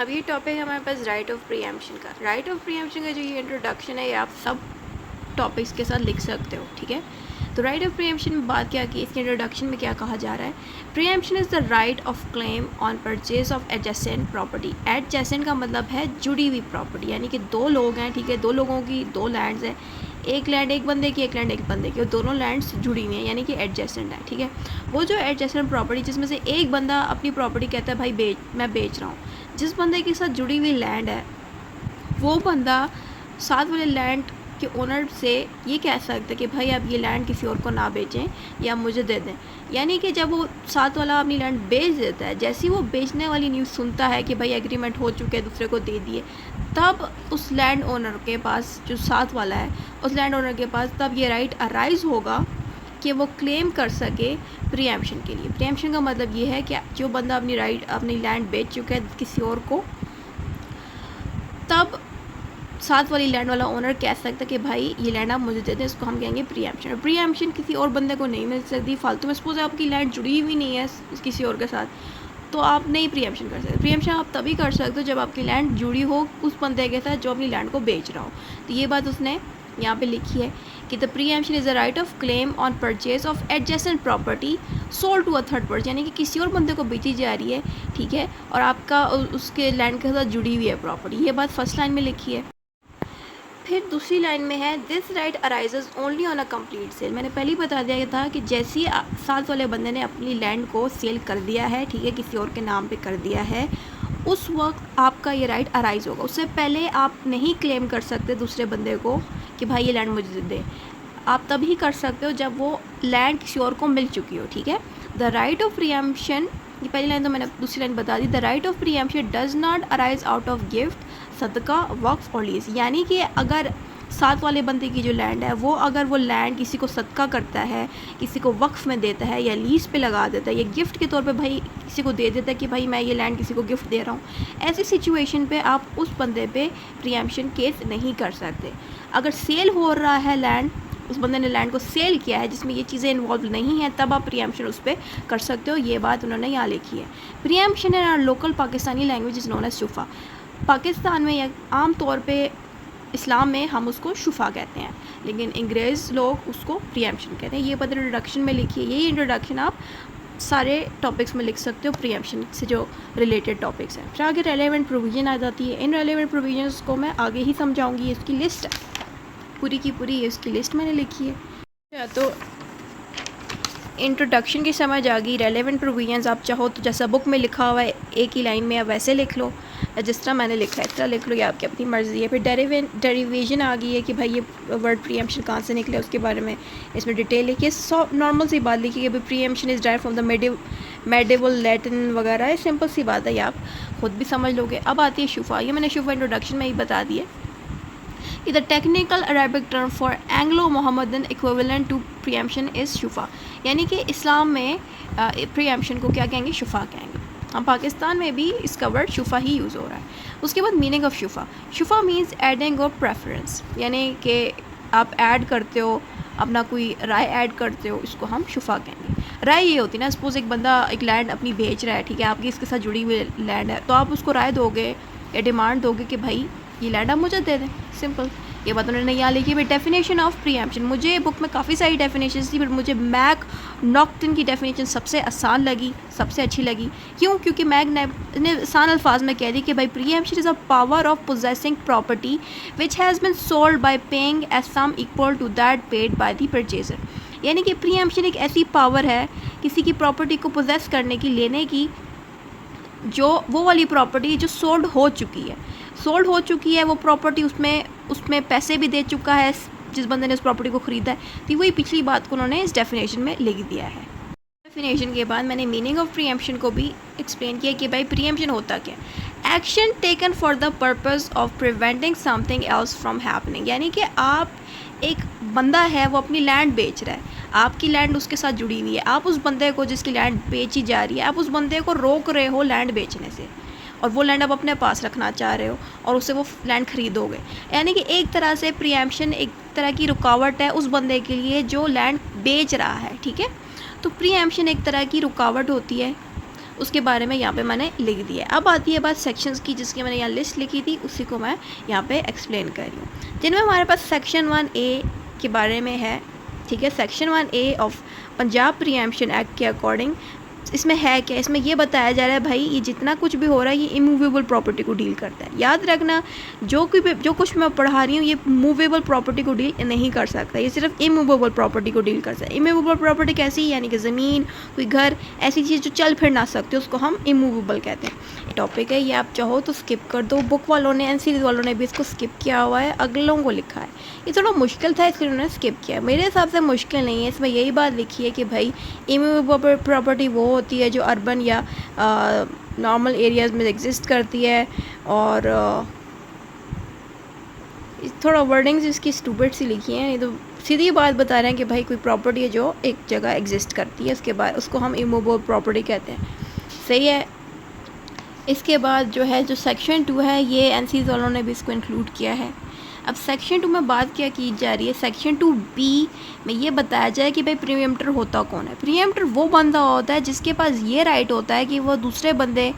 अब ये टॉपिक है हमारे पास राइट ऑफ प्रीएम्पशन का। राइट ऑफ प्रीएम्पशन का जो ये इंट्रोडक्शन है ये आप सब टॉपिक्स के साथ लिख सकते हो, ठीक है। तो राइट ऑफ प्रीएम्पशन में बात क्या की, इसके इंट्रोडक्शन में क्या कहा जा रहा है। Preemption is the right of claim on purchase of adjacent property. Adjacent का मतलब है जुड़ी हुई प्रॉपर्टी, यानी कि दो लोग हैं, ठीक है, दो लोगों की दो लैंड्स हैं, एक लैंड एक बंदे की, एक लैंड एक बंदे की, और दोनों लैंड्स जुड़ी हुई हैं, यानी कि एडजेसेंट है, ठीक है। वो जो एडजेसेंट प्रॉपर्टी जिसमें से एक बंदा अपनी प्रॉपर्टी कहता है भाई मैं बेच रहा हूँ, जिस बंदे के साथ जुड़ी हुई लैंड है वो बंदा साथ वाले लैंड के ओनर से ये कह सकता है कि भाई आप ये लैंड किसी और को ना बेचें या मुझे दे दें। यानी कि जब वो साथ वाला अपनी लैंड बेच देता है, जैसे ही वो बेचने वाली न्यूज़ सुनता है कि भाई एग्रीमेंट हो चुके हैं, दूसरे को दे दिए, तब उस लैंड ओनर के पास, जो साथ वाला है उस लैंड ओनर के पास, तब ये राइट अराइज होगा कि वो क्लेम कर सके प्रीएम्पशन के लिए। प्रीएम्पशन का मतलब ये है कि जो बंदा अपनी लैंड बेच चुका है किसी और को, तब साथ वाली लैंड वाला ओनर कह सकता है कि भाई ये लैंड आप मुझे दे दें, इसको हम कहेंगे प्रीएम्पशन। प्रीएम्पशन किसी और बंदे को नहीं मिल सकती फालतू में। सपोज आपकी लैंड जुड़ी हुई नहीं है किसी और के साथ, तो आप नहीं प्रीएम्पशन कर सकते। प्रीएम्पशन आप तभी कर सकते हो जब आपकी लैंड जुड़ी हो उस बंदे के साथ जो अपनी लैंड को बेच रहा हो। तो ये बात उसने यहाँ पे लिखी है कि the preemption is a right of claim on purchase of adjacent property sold to a third person, यानी कि किसी और बंदे को बेची जा रही है, ठीक है, और आपका उसके लैंड के साथ जुड़ी हुई है प्रॉपर्टी। ये बात फर्स्ट लाइन में लिखी है। फिर दूसरी लाइन में है this right arises only on a complete sale. मैंने पहले ही बता दिया था कि जैसे ही साथ वाले बंदे ने अपनी लैंड को सेल कर दिया है, ठीक है, किसी और के नाम पे कर दिया है, उस वक्त आपका ये राइट अराइज होगा। उससे पहले आप नहीं क्लेम कर सकते दूसरे बंदे को कि भाई ये लैंड मुझे दे। आप तभी कर सकते हो जब वो लैंड किसी और को मिल चुकी हो, ठीक है। द राइट ऑफ प्रीएम्पशन, ये पहली लाइन तो मैंने दूसरी लाइन बता दी। The right of preemption does not arise out of gift, सदका, वक्फ और लीज। यानी कि अगर साथ वाले बंदे की जो लैंड है वो अगर वो लैंड किसी को सदका करता है, किसी को वक्फ में देता है या लीज पे लगा देता है या गिफ्ट के तौर पे भाई किसी को दे देता है कि भाई मैं ये लैंड किसी को गिफ्ट दे रहा हूँ, ऐसी सिचुएशन पे आप उस बंदे पे प्रीएम्पशन केस नहीं कर सकते। अगर सेल हो रहा है लैंड, उस बंदे ने लैंड को सेल किया है जिसमें ये चीज़ें इन्वॉल्व नहीं हैं, तब आप प्रीएम्पशन उस पर कर सकते हो। ये बात उन्होंने यहाँ लिखी है। Preemption in our local Pakistani language is known as शुफा। पाकिस्तान में या आम तौर पे इस्लाम में हम उसको शुफा कहते हैं, लेकिन अंग्रेज़ लोग उसको प्रीएम्पशन कहते हैं। ये बात इंट्रोडक्शन में लिखी है। यही इंट्रोडक्शन आप सारे टॉपिक्स में लिख सकते हो प्रीएम्पशन से जो रिलेटेड टॉपिक्स हैं। फिर आगे रेलेवेंट प्रोविज़न आ जाती है। इन रेलेवेंट प्रोविजंस को मैं आगे ही समझाऊंगी। इसकी लिस्ट पूरी की पूरी इसकी लिस्ट मैंने लिखी है। तो इंट्रोडक्शन की समझ आ गई। रेलेवेंट प्रोविजंस आप चाहो तो जैसा बुक में लिखा हुआ है एक ही लाइन में आप वैसे लिख लो, या जिस तरह मैंने लिखा है इस तरह लिख लो, या आपकी अपनी मर्ज़ी है। फिर डेरिवेशन आ गई है कि भाई ये वर्ड प्रीएम्पशन कहाँ से निकले, उसके बारे में इसमें डिटेल लिखी है। नॉर्मल सी बात लिखी है कि preemption is direct from the medieval Latin वगैरह है। सिंपल सी बात है, ये आप खुद भी समझ लोगे। अब आती है शुफा। ये मैंने शुफा इंट्रोडक्शन में ही बता दिया कि the technical Arabic term for Anglo Mohammedan equivalent to preemption is शुफा। यानी कि इस्लाम में प्रीएम्पशन को क्या कहेंगे, शुफा कहेंगे। हम पाकिस्तान में भी इसका वर्ड शुफा ही यूज़ हो रहा है। उसके बाद मीनिंग ऑफ शुफा। शुफा मीन्स एडिंग और प्रेफरेंस, यानी कि आप ऐड करते हो, अपना कोई राय ऐड करते हो, इसको हम शुफा कहेंगे। राय ये होती है ना, सपोज एक बंदा एक लैंड अपनी बेच रहा है, ठीक है, आपकी इसके साथ जुड़ी हुई लैंड है, तो आप उसको राय दोगे या डिमांड दोगे कि भाई ये लैंड आप मुझे दे दें। सिंपल। ये बात उन्होंने यहाँ लिखी है। डेफिनेशन ऑफ प्रीएम्पशन, मुझे बुक में काफ़ी सारी डेफिनेशन थी, बट मुझे मैक नॉक्टन की डेफिनेशन सबसे आसान लगी, सबसे अच्छी लगी। क्यों? क्योंकि मैक ने आसान अल्फाज में कह दी कि भाई preemption is a power of possessing property which has been sold by paying a sum equal to that paid by the purchaser. यानी कि प्रीएम्पशन एक ऐसी पावर है किसी की प्रॉपर्टी को पोजेस करने की, लेने की, जो वो वाली प्रॉपर्टी जो सोल्ड हो चुकी है वो प्रॉपर्टी, उसमें पैसे भी दे चुका है जिस बंदे ने उस प्रॉपर्टी को ख़रीदा है। तो वही पिछली बात को उन्होंने इस डेफिनेशन में लिख दिया है। डेफिनेशन के बाद मैंने मीनिंग ऑफ प्रीएम्पशन को भी एक्सप्लेन किया कि भाई प्रीएम्पशन होता क्या। Action taken for the purpose of preventing something else from happening. यानी कि आप, एक बंदा है वो अपनी लैंड बेच रहा है, आपकी लैंड उसके साथ जुड़ी हुई है, आप उस बंदे को जिसकी लैंड बेची जा रही है, आप उस बंदे को रोक रहे हो लैंड बेचने से, और वो लैंड आप अपने पास रखना चाह रहे हो और उससे वो लैंड ख़रीदोगे। यानी कि एक तरह से प्रीएम्पशन एक तरह की रुकावट है उस बंदे के लिए जो लैंड बेच रहा है, ठीक है। तो प्रीएम्पशन एक तरह की रुकावट होती है उसके बारे में यहाँ पे मैंने लिख दिया है। अब आती है बात सेक्शंस की, जिसकी मैंने यहाँ लिस्ट लिखी थी, उसी को मैं यहाँ पे एक्सप्लेन कर रही हूँ, जिनमें हमारे पास सेक्शन 1A के बारे में है, ठीक है। Section 1A of Punjab preemption act के अकॉर्डिंग इसमें है क्या, इसमें ये बताया जा रहा है भाई ये जितना कुछ भी हो रहा है ये इमूवेबल प्रॉपर्टी को डील करता है। याद रखना जो कुछ मैं पढ़ा रही हूँ ये मूवेबल प्रॉपर्टी को डील नहीं कर सकता, ये सिर्फ इमूवेबल प्रॉपर्टी को डील कर सकता है। इमूवेबल प्रॉपर्टी कैसी, यानी कि ज़मीन, कोई घर, ऐसी चीज़ जो चल फिर ना सकते उसको हम इमूवेबल कहते हैं। टॉपिक है ये, आप चाहो तो स्किप कर दो, बुक वालों ने NCERT वालों ने भी इसको स्किप किया हुआ है, अगलों को लिखा है। ये थोड़ा मुश्किल था इसलिए उन्होंने स्किप किया, मेरे हिसाब से मुश्किल नहीं है। इसमें यही बात लिखी है कि भाई इमूवेबल प्रॉपर्टी वो होती है जो अर्बन या नॉर्मल एरियाज़ में एग्जिस्ट करती है, और थोड़ा वर्डिंग्स इसकी स्टूपिड सी लिखी हैं, ये तो सीधी बात बता रहे हैं कि भाई कोई प्रॉपर्टी है जो एक जगह एग्जिस्ट करती है, उसके बाद उसको हम इमूवेबल प्रॉपर्टी कहते हैं, सही है। इसके बाद जो है जो सेक्शन 2 है ये NCERT वालों ने भी इसको इंक्लूड किया है। अब सेक्शन 2 में बात क्या की जा रही है, सेक्शन 2B में ये बताया जाए कि भाई प्रीएम्प्टर होता कौन है। प्रीएम्प्टर वो बंदा होता है जिसके पास ये राइट होता है कि वो दूसरे बंदे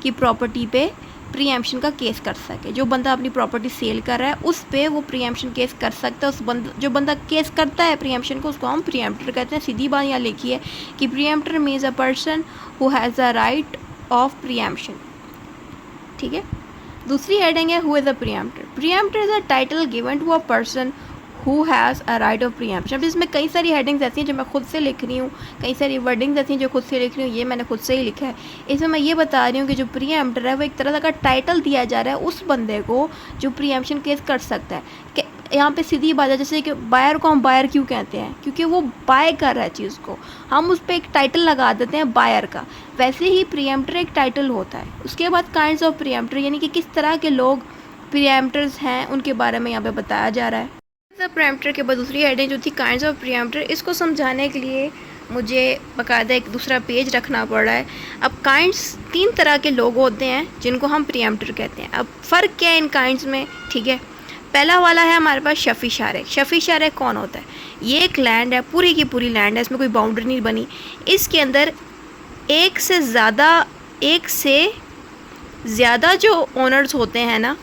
की प्रॉपर्टी पे प्रीएम्प्शन का केस कर सके। जो बंदा अपनी प्रॉपर्टी सेल कर रहा है उस पे वो प्रीएम्प्शन केस कर सकता है। जो बंदा केस करता है प्रीएम्प्शन को, उसको हम प्रीएम्प्टर कहते हैं। सीधी बात यहाँ लिखी है कि preemptor means a person who has a right of preemption, ठीक है। दूसरी हेडिंग है who is a preemptor. Preemptor is a title given to a person who has a right of preemption. अब इसमें कई सारी हेडिंग्स ऐसी हैं जो मैं खुद से लिख रही हूँ, कई सारी वर्डिंग्स ऐसी हैं जो खुद से लिख रही हूँ, ये मैंने खुद से ही लिखा है। इसमें मैं ये बता रही हूँ कि जो प्रीएम्प्टर है वो एक तरह का टाइटल दिया जा रहा है उस बंदे को जो प्रीएम्प्शन केस कर सकता है। कि यहाँ पे सीधी बात है, जैसे कि बायर को हम बायर क्यों कहते हैं, क्योंकि वो बाय कर रहा है चीज़ को, हम उस पर एक टाइटल लगा देते हैं बायर का। वैसे ही प्रीएम्प्टर एक टाइटल होता है। उसके बाद काइंड्स ऑफ प्रीएम्प्टर, यानी कि किस तरह के लोग प्रीएम्प्टर्स हैं उनके बारे में यहाँ पे बताया जा रहा है। प्रीएम्प्टर के बाद दूसरी हेडिंग जो थी काइंड्स ऑफ प्रीएम्प्टर, इसको समझाने के लिए मुझे बाकायदा एक दूसरा पेज रखना पड़ रहा है। अब काइंड्स 3 तरह के लोग होते हैं जिनको हम प्रीएम्प्टर कहते हैं। अब फ़र्क क्या है इन काइंड्स में, ठीक है। पहला वाला है हमारे पास शफ़ी शारिक। शफ़ी शारिक कौन होता है, ये एक लैंड है, पूरी की पूरी लैंड है, इसमें कोई बाउंड्री नहीं बनी, इसके अंदर एक से ज़्यादा जो ओनर्स होते हैं ना,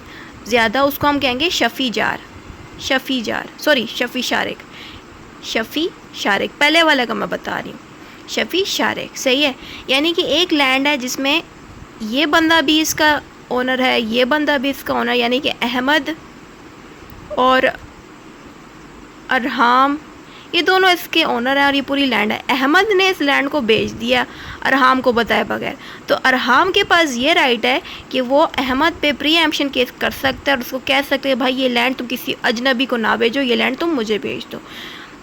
ज़्यादा, उसको हम कहेंगे शफ़ी शारिक। पहले वाला का मैं बता रही हूँ, शफ़ी शारिक, सही है। यानी कि एक लैंड है जिसमें ये बंदा भी इसका ओनर है, ये बंदा भी इसका ओनर, यानी कि अहमद और अरहाम, ये दोनों इसके ओनर हैं और ये पूरी लैंड है। अहमद ने इस लैंड को बेच दिया अरहाम को बताए बगैर, तो अरहाम के पास ये राइट है कि वो अहमद पे प्रीएम्प्शन केस कर सकता है और उसको कह सकते हैं भाई ये लैंड तुम किसी अजनबी को ना बेचो, ये लैंड तुम मुझे बेच दो।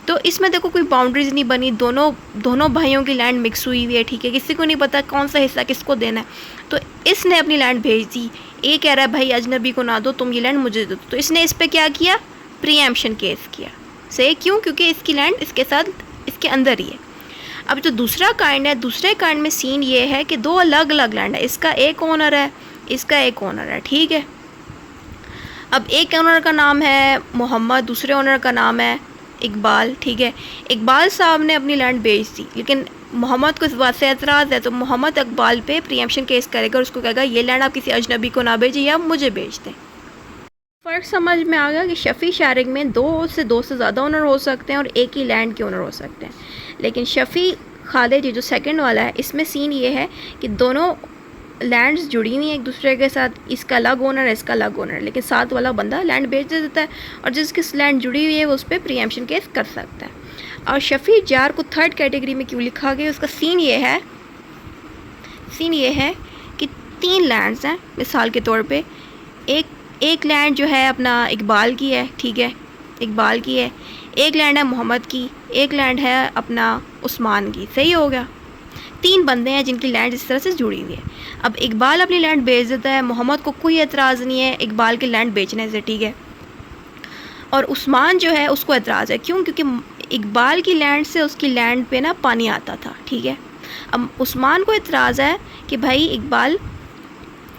तो इसमें देखो कोई बाउंड्रीज नहीं बनी, दोनों भाइयों की लैंड मिक्स हुई हुई है, ठीक है। किसी को नहीं पता कौन सा हिस्सा किसको देना है, तो इसने अपनी लैंड भेज दी, ये कह रहा है भाई अजनबी को ना दो, तुम ये लैंड मुझे दो, तो इसने इस पर क्या किया, प्रीएम्प्शन केस किया, सही। क्यों, क्योंकि इसकी लैंड इसके साथ इसके अंदर ही है। अब जो दूसरा काइंड है, दूसरे काइंड में सीन ये है कि 2 अलग अलग लैंड है, इसका एक ओनर है, इसका एक ओनर है, ठीक है। अब एक ओनर का नाम है मोहम्मद, दूसरे ओनर का नाम है इकबाल, ठीक है। इकबाल साहब ने अपनी लैंड बेच दी, लेकिन मोहम्मद को इस बात से एतराज़ है, तो मोहम्मद इकबाल पे प्रीएम्प्शन केस करेगा और उसको कहेगा ये लैंड आप किसी अजनबी को ना भेजें या मुझे बेच दें। फ़र्क समझ में आ गया कि शफ़ी शारिक में 2 से ज़्यादा ओनर हो सकते हैं और एक ही लैंड के ओनर हो सकते हैं। लेकिन शफ़ी खालिद जो सेकंड वाला है, इसमें सीन ये है कि दोनों लैंड्स जुड़ी हुई हैं एक दूसरे के साथ, इसका अलग ओनर है, इसका अलग ओनर है, लेकिन साथ वाला बंदा लैंड बेच देता है और जिसकी लैंड जुड़ी हुई है वो उस पर प्रीएम्प्शन केस कर सकता है। और शफ़ी जार को 3rd कैटेगरी में क्यों लिखा गया, उसका सीन ये है कि 3 लैंड्स हैं, मिसाल के तौर पे एक लैंड जो है अपना इकबाल की है, ठीक है, इकबाल की है, एक लैंड है मोहम्मद की, एक लैंड है अपना उस्मान की, सही हो गया। 3 बंदे हैं जिनकी लैंड इस तरह से जुड़ी हुई है। अब इकबाल अपनी लैंड बेच देता है, मोहम्मद को कोई एतराज़ नहीं है इकबाल की लैंड बेचने से, ठीक है। और उस्मान जो है उसको एतराज़ है, क्यों, क्योंकि इकबाल की लैंड से उसकी लैंड पे ना पानी आता था, ठीक है। अब उस्मान को एतराज़ है कि भाई इकबाल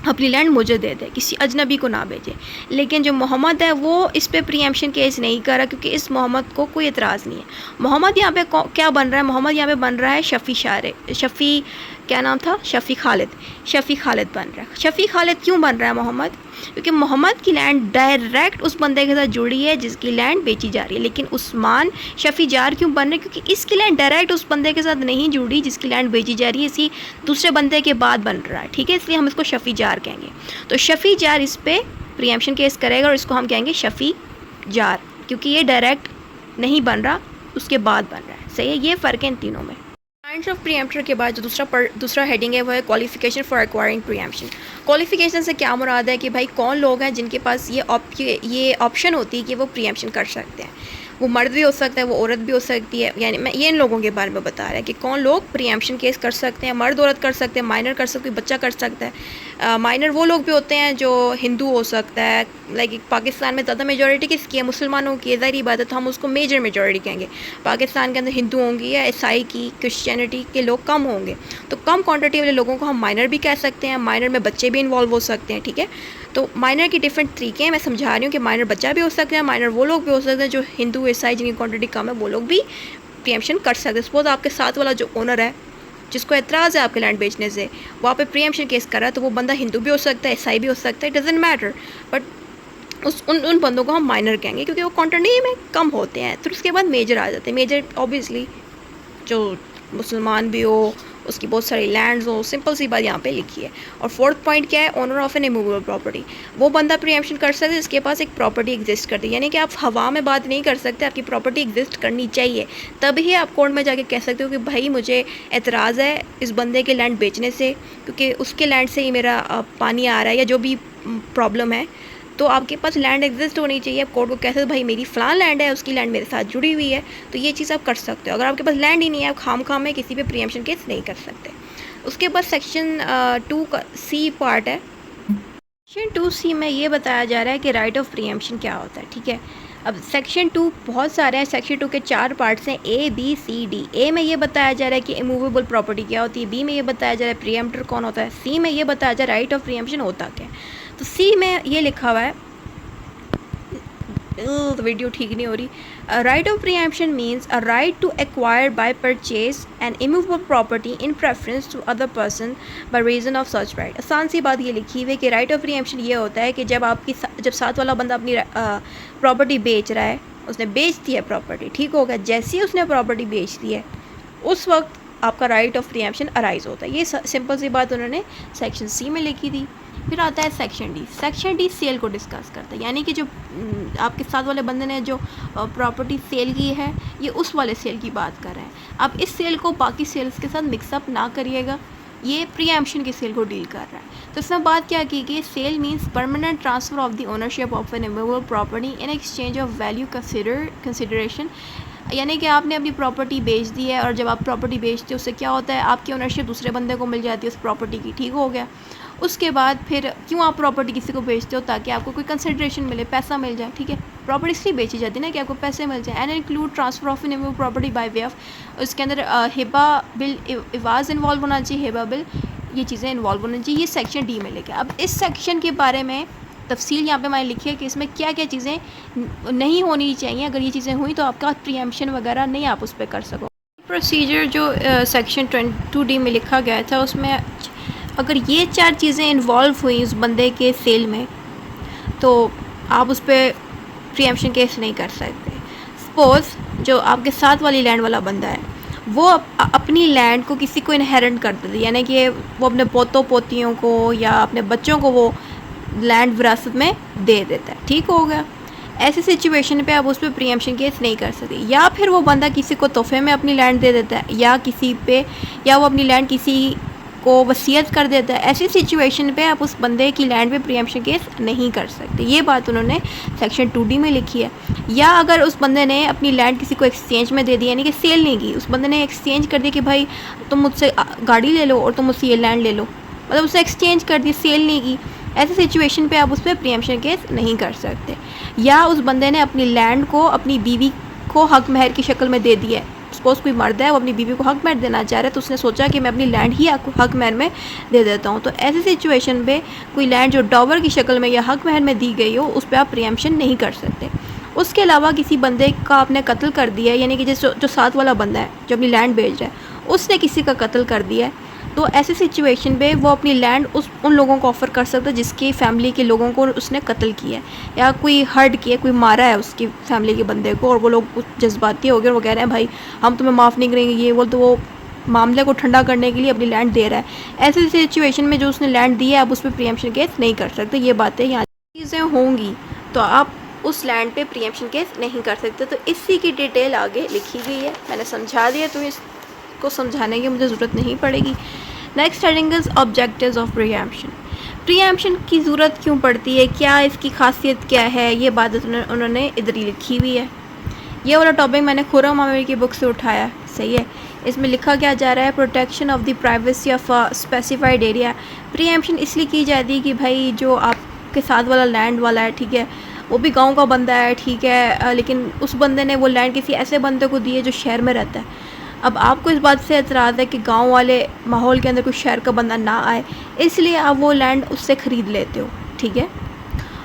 अपनी लैंड मुझे दे दे, किसी अजनबी को ना भेजे, लेकिन जो मोहम्मद है वो इस पे प्रीएम्प्शन केस नहीं कर रहा क्योंकि इस मोहम्मद को कोई एतराज़ नहीं है। मोहम्मद यहाँ पे क्या बन रहा है, मोहम्मद यहाँ पे बन रहा है शफ़ी क्या नाम था, शफ़ी खालिद। शफ़ी खालिद बन रहा है। शफ़ी खालिद क्यों बन रहा है मोहम्मद? क्योंकि मोहम्मद की लैंड डायरेक्ट उस बंदे के साथ जुड़ी है जिसकी लैंड बेची जा रही है। लेकिन उस्मान शफ़ी जार क्यों बन रहे हैं? क्योंकि इसकी लैंड डायरेक्ट उस बंदे के साथ नहीं जुड़ी जिसकी लैंड बेची जा रही है, इसी दूसरे बंदे के बाद बन रहा है, ठीक है, इसलिए हम इसको शफ़ी जार कहेंगे। तो शफ़ी जार इस पर प्रीएम्पशन केस करेगा और इसको हम कहेंगे शफ़ी जार, क्योंकि ये डायरेक्ट नहीं बन रहा, उसके बाद बन रहा है। सही है, ये फ़र्क है इन तीनों में। काइंड्स ऑफ प्रीएम्प्टर के बाद जो दूसरा हेडिंग है वो है qualification for acquiring preemption. Qualification से क्या मुराद है कि भाई कौन लोग हैं जिनके पास ये ऑप्शन होती है कि वो प्रीएम्पशन कर सकते हैं। वो मर्द भी हो सकता है, वो औरत भी हो सकती है, यानी मैं ये इन लोगों के बारे में बता रहा है कि कौन लोग प्रीएम्पशन केस कर सकते हैं। मर्द औरत कर सकते हैं, माइनर कर सकते हैं, बच्चा कर सकता है। माइनर वो लोग भी होते हैं जो हिंदू हो सकता है, लाइक पाकिस्तान में ज़्यादा मेजॉरिटी किसकी है, मुसलमानों की, ज़ाहिर बात है, तो हम उसको मेजर मेजॉरिटी कहेंगे। पाकिस्तान के अंदर हिंदू होंगी या ईसाई की, क्रिश्चियनिटी के लोग कम होंगे, तो कम क्वान्टिटी वाले लोगों को हम माइनर भी कह सकते हैं। माइनर में बच्चे भी इन्वॉल्व हो सकते हैं, ठीक है। तो माइनर की डिफरेंट तरीके हैं, मैं समझा रही हूँ कि माइनर बच्चा भी हो सकता है, माइनर वो लोग भी हो सकते हैं जो हिंदू ईसाई जिनकी क्वांटिटी कम है, वो लोग भी प्रीएम्पशन कर सकते हैं। सपोज आपके साथ वाला जो ओनर है जिसको एतराज़ है आपके लैंड बेचने से, वहाँ पे प्रीएम्पशन केस कर रहा है, तो वो बंदा हिंदू भी हो सकता है, ईसाई भी हो सकता है, इट डजंट मैटर, बट उन बंदों को हम माइनर कहेंगे क्योंकि वो क्वांटिटी में कम होते हैं। तो उसके बाद मेजर आ जाते हैं। मेजर ऑब्वियसली जो मुसलमान भी हो, उसकी बहुत सारी लैंड्स हो, सिंपल सी बात यहाँ पे लिखी है। और फोर्थ पॉइंट क्या है, owner of an immovable property. वो बंदा प्रीएम्पशन कर सकता है जिसके पास एक प्रॉपर्टी एग्जिस्ट करती है, यानी कि आप हवा में बात नहीं कर सकते, आपकी प्रॉपर्टी एग्जिस्ट करनी चाहिए, तभी आप कोर्ट में जाके कह सकते हो कि भाई मुझे एतराज़ है इस बंदे के लैंड बेचने से, क्योंकि उसके लैंड से ही मेरा पानी आ रहा है या जो भी प्रॉब्लम है, तो आपके पास लैंड एग्जिस्ट होनी चाहिए। आप कोर्ट को कह सकते भाई मेरी फ़लाँ लैंड है, उसकी लैंड मेरे साथ जुड़ी हुई है, तो ये चीज़ आप कर सकते हो। अगर आपके पास लैंड ही नहीं है, आप खाम में किसी पे प्रीएम्पशन केस नहीं कर सकते। उसके बाद सेक्शन 2 का सी पार्ट है। सेक्शन 2C में ये बताया जा रहा है कि राइट ऑफ प्रीएम्पशन क्या होता है, ठीक है। अब सेक्शन 2 बहुत सारे हैं, सेक्शन 2 के 4 पार्ट्स हैं, A, B, C, D। ए में ये बताया जा रहा है कि इमूवेबल प्रॉपर्टी क्या होती है, बी में ये बताया जा रहा है प्रीएम्प्टर कौन होता है, सी में ये बताया जा रहा है राइट ऑफ प्रीएम्पशन होता क्या है। तो सी में ये लिखा हुआ है, तो वीडियो ठीक नहीं हो रही, right of preemption means a right to acquire by purchase and immovable property in preference to other person by reason of such right. आसान सी बात ये लिखी हुई है कि राइट ऑफ प्रीएम्पशन ये होता है कि जब साथ वाला बंदा अपनी प्रॉपर्टी बेच रहा है, उसने बेच दी है प्रॉपर्टी, ठीक होगा, जैसे ही उसने प्रॉपर्टी बेच दी है उस वक्त आपका राइट ऑफ प्रीएम्पशन अराइज होता है। ये सिंपल सी बात उन्होंने सेक्शन सी में लिखी थी। फिर आता है section D. Section D sale को डिस्कस करता है, यानी कि जो आपके साथ वाले बंदे ने जो प्रॉपर्टी सेल की है, ये उस वाले सेल की बात कर रहे हैं। अब इस सेल को बाकी सेल्स के साथ मिक्सअप ना करिएगा, ये प्रीएम्पशन के सेल को डील कर रहा है। तो इसमें बात क्या की गई, sale means permanent transfer of the ownership of an immovable property in exchange of value consideration, यानी कि आपने अपनी प्रॉपर्टी बेच दी है, और जब आप प्रॉपर्टी बेचते हो उससे क्या होता है, आपकी ओनरशिप दूसरे बंदे को मिल जाती है उस प्रॉपर्टी की, ठीक हो गया। उसके बाद फिर क्यों आप प्रॉपर्टी किसी को बेचते हो, ताकि आपको कोई कंसिडरेशन मिले, पैसा मिल जाए, ठीक है। प्रॉपर्टी इसलिए बेची जाती है ना कि आपको पैसे मिल जाए। And include transfer of immovable property by way of, उसके अंदर हिबा बिल, इवाज़ इन्वॉल्व होना चाहिए, हिबा बिल, ये चीज़ें इन्वॉल्व होनी चाहिए। ये सेक्शन डी में लेके अब इस सेक्शन के बारे में तफसील यहाँ पे मैंने लिखी है कि इसमें क्या क्या चीज़ें नहीं होनी चाहिए। अगर ये चीज़ें हुई तो आपका प्रीएम्पशन वगैरह नहीं आप उस पर कर सको। प्रोसीजर जो सेक्शन 22D में लिखा गया था, उसमें अगर ये 4 चीज़ें इन्वॉल्व हुई उस बंदे के सेल में, तो आप उस पर प्रीएम्पशन केस नहीं कर सकते। सपोज़ जो आपके साथ वाली लैंड वाला बंदा है, वो अपनी लैंड को किसी को इनहेरेंट कर देती है, यानी कि वो अपने पोतों पोतियों को या अपने बच्चों को वो लैंड विरासत में दे देता है, ठीक हो गया। ऐसी सिचुएशन पे आप उस पर प्रीएम्पशन केस नहीं कर सकते। या फिर वो बंदा किसी को तोहफे में अपनी लैंड दे देता है, या वो अपनी लैंड किसी को वसीयत कर देता है, ऐसी सिचुएशन पे आप उस बंदे की लैंड पे प्रीएम्पशन केस नहीं कर सकते। ये बात उन्होंने सेक्शन 2D में लिखी है। या अगर उस बंदे ने अपनी लैंड किसी को एक्सचेंज में दे दी, यानी कि सेल नहीं की, उस बंदे ने एक्सचेंज कर दिया कि भाई तुम मुझसे गाड़ी ले लो और तुम मुझसे ये लैंड ले लो, मतलब उससे एक्सचेंज कर दी, सेल नहीं की, ऐसी सिचुएशन पे आप उस पर प्रीएम्पशन केस नहीं कर सकते। या उस बंदे ने अपनी लैंड को अपनी बीवी को हक महर की शक्ल में दे दिया है, सपोज़ कोई मर्द है वो अपनी बीवी को हक महर देना चाह रहा है, तो उसने सोचा कि मैं अपनी लैंड ही हक महर में दे देता हूँ, तो ऐसी सिचुएशन पे कोई लैंड जो डॉवर की शक्ल में या हक महर में दी गई हो, उस पर आप प्रीएम्पशन नहीं कर सकते। उसके अलावा किसी बंदे का आपने कत्ल कर दिया है, यानी कि जो साथ वाला बंदा है जो अपनी लैंड बेच रहा है, उसने किसी का कत्ल कर दिया है, तो ऐसी सिचुएशन पे वो अपनी लैंड उन लोगों को ऑफ़र कर सकता है जिसकी फैमिली के लोगों को उसने कत्ल किया है या कोई हर्ट किया, कोई मारा है उसकी फैमिली के बंदे को, और वो लोग कुछ जज्बाती हो गए और वो कह रहे हैं भाई हम तुम्हें माफ़ नहीं करेंगे ये वो, तो वो मामले को ठंडा करने के लिए अपनी लैंड दे रहा है। ऐसी सिचुएशन में जो उसने लैंड दी है आप उस पर प्रीएम्पशन केस नहीं कर सकते। ये बातें यहाँ चीज़ें होंगी तो आप उस लैंड पे प्रीएम्पशन केस नहीं कर सकते। तो इसी की डिटेल आगे लिखी गई है, मैंने समझा दिया, तो इसको समझाने की मुझे ज़रूरत नहीं पड़ेगी। Next heading is objectives of preemption. Preemption की ज़रूरत क्यों पड़ती है, क्या इसकी खासियत क्या है, ये बात उन्होंने इधर ही लिखी हुई है। ये वाला टॉपिक मैंने खुर्रम आमिर की बुक से उठाया, सही है। इसमें लिखा क्या जा रहा है, protection of the privacy of a specified area. Preemption इसलिए की जाती है कि भाई जो आपके साथ वाला लैंड वाला है, ठीक है, वो भी गांव का बंदा है, ठीक है, लेकिन उस बंदे ने वो लैंड किसी ऐसे बंदे को दी है जो शहर में रहता है। अब आपको इस बात से एतराज़ है कि गांव वाले माहौल के अंदर कोई शहर का बंदा ना आए, इसलिए आप वो लैंड उससे ख़रीद लेते हो, ठीक है।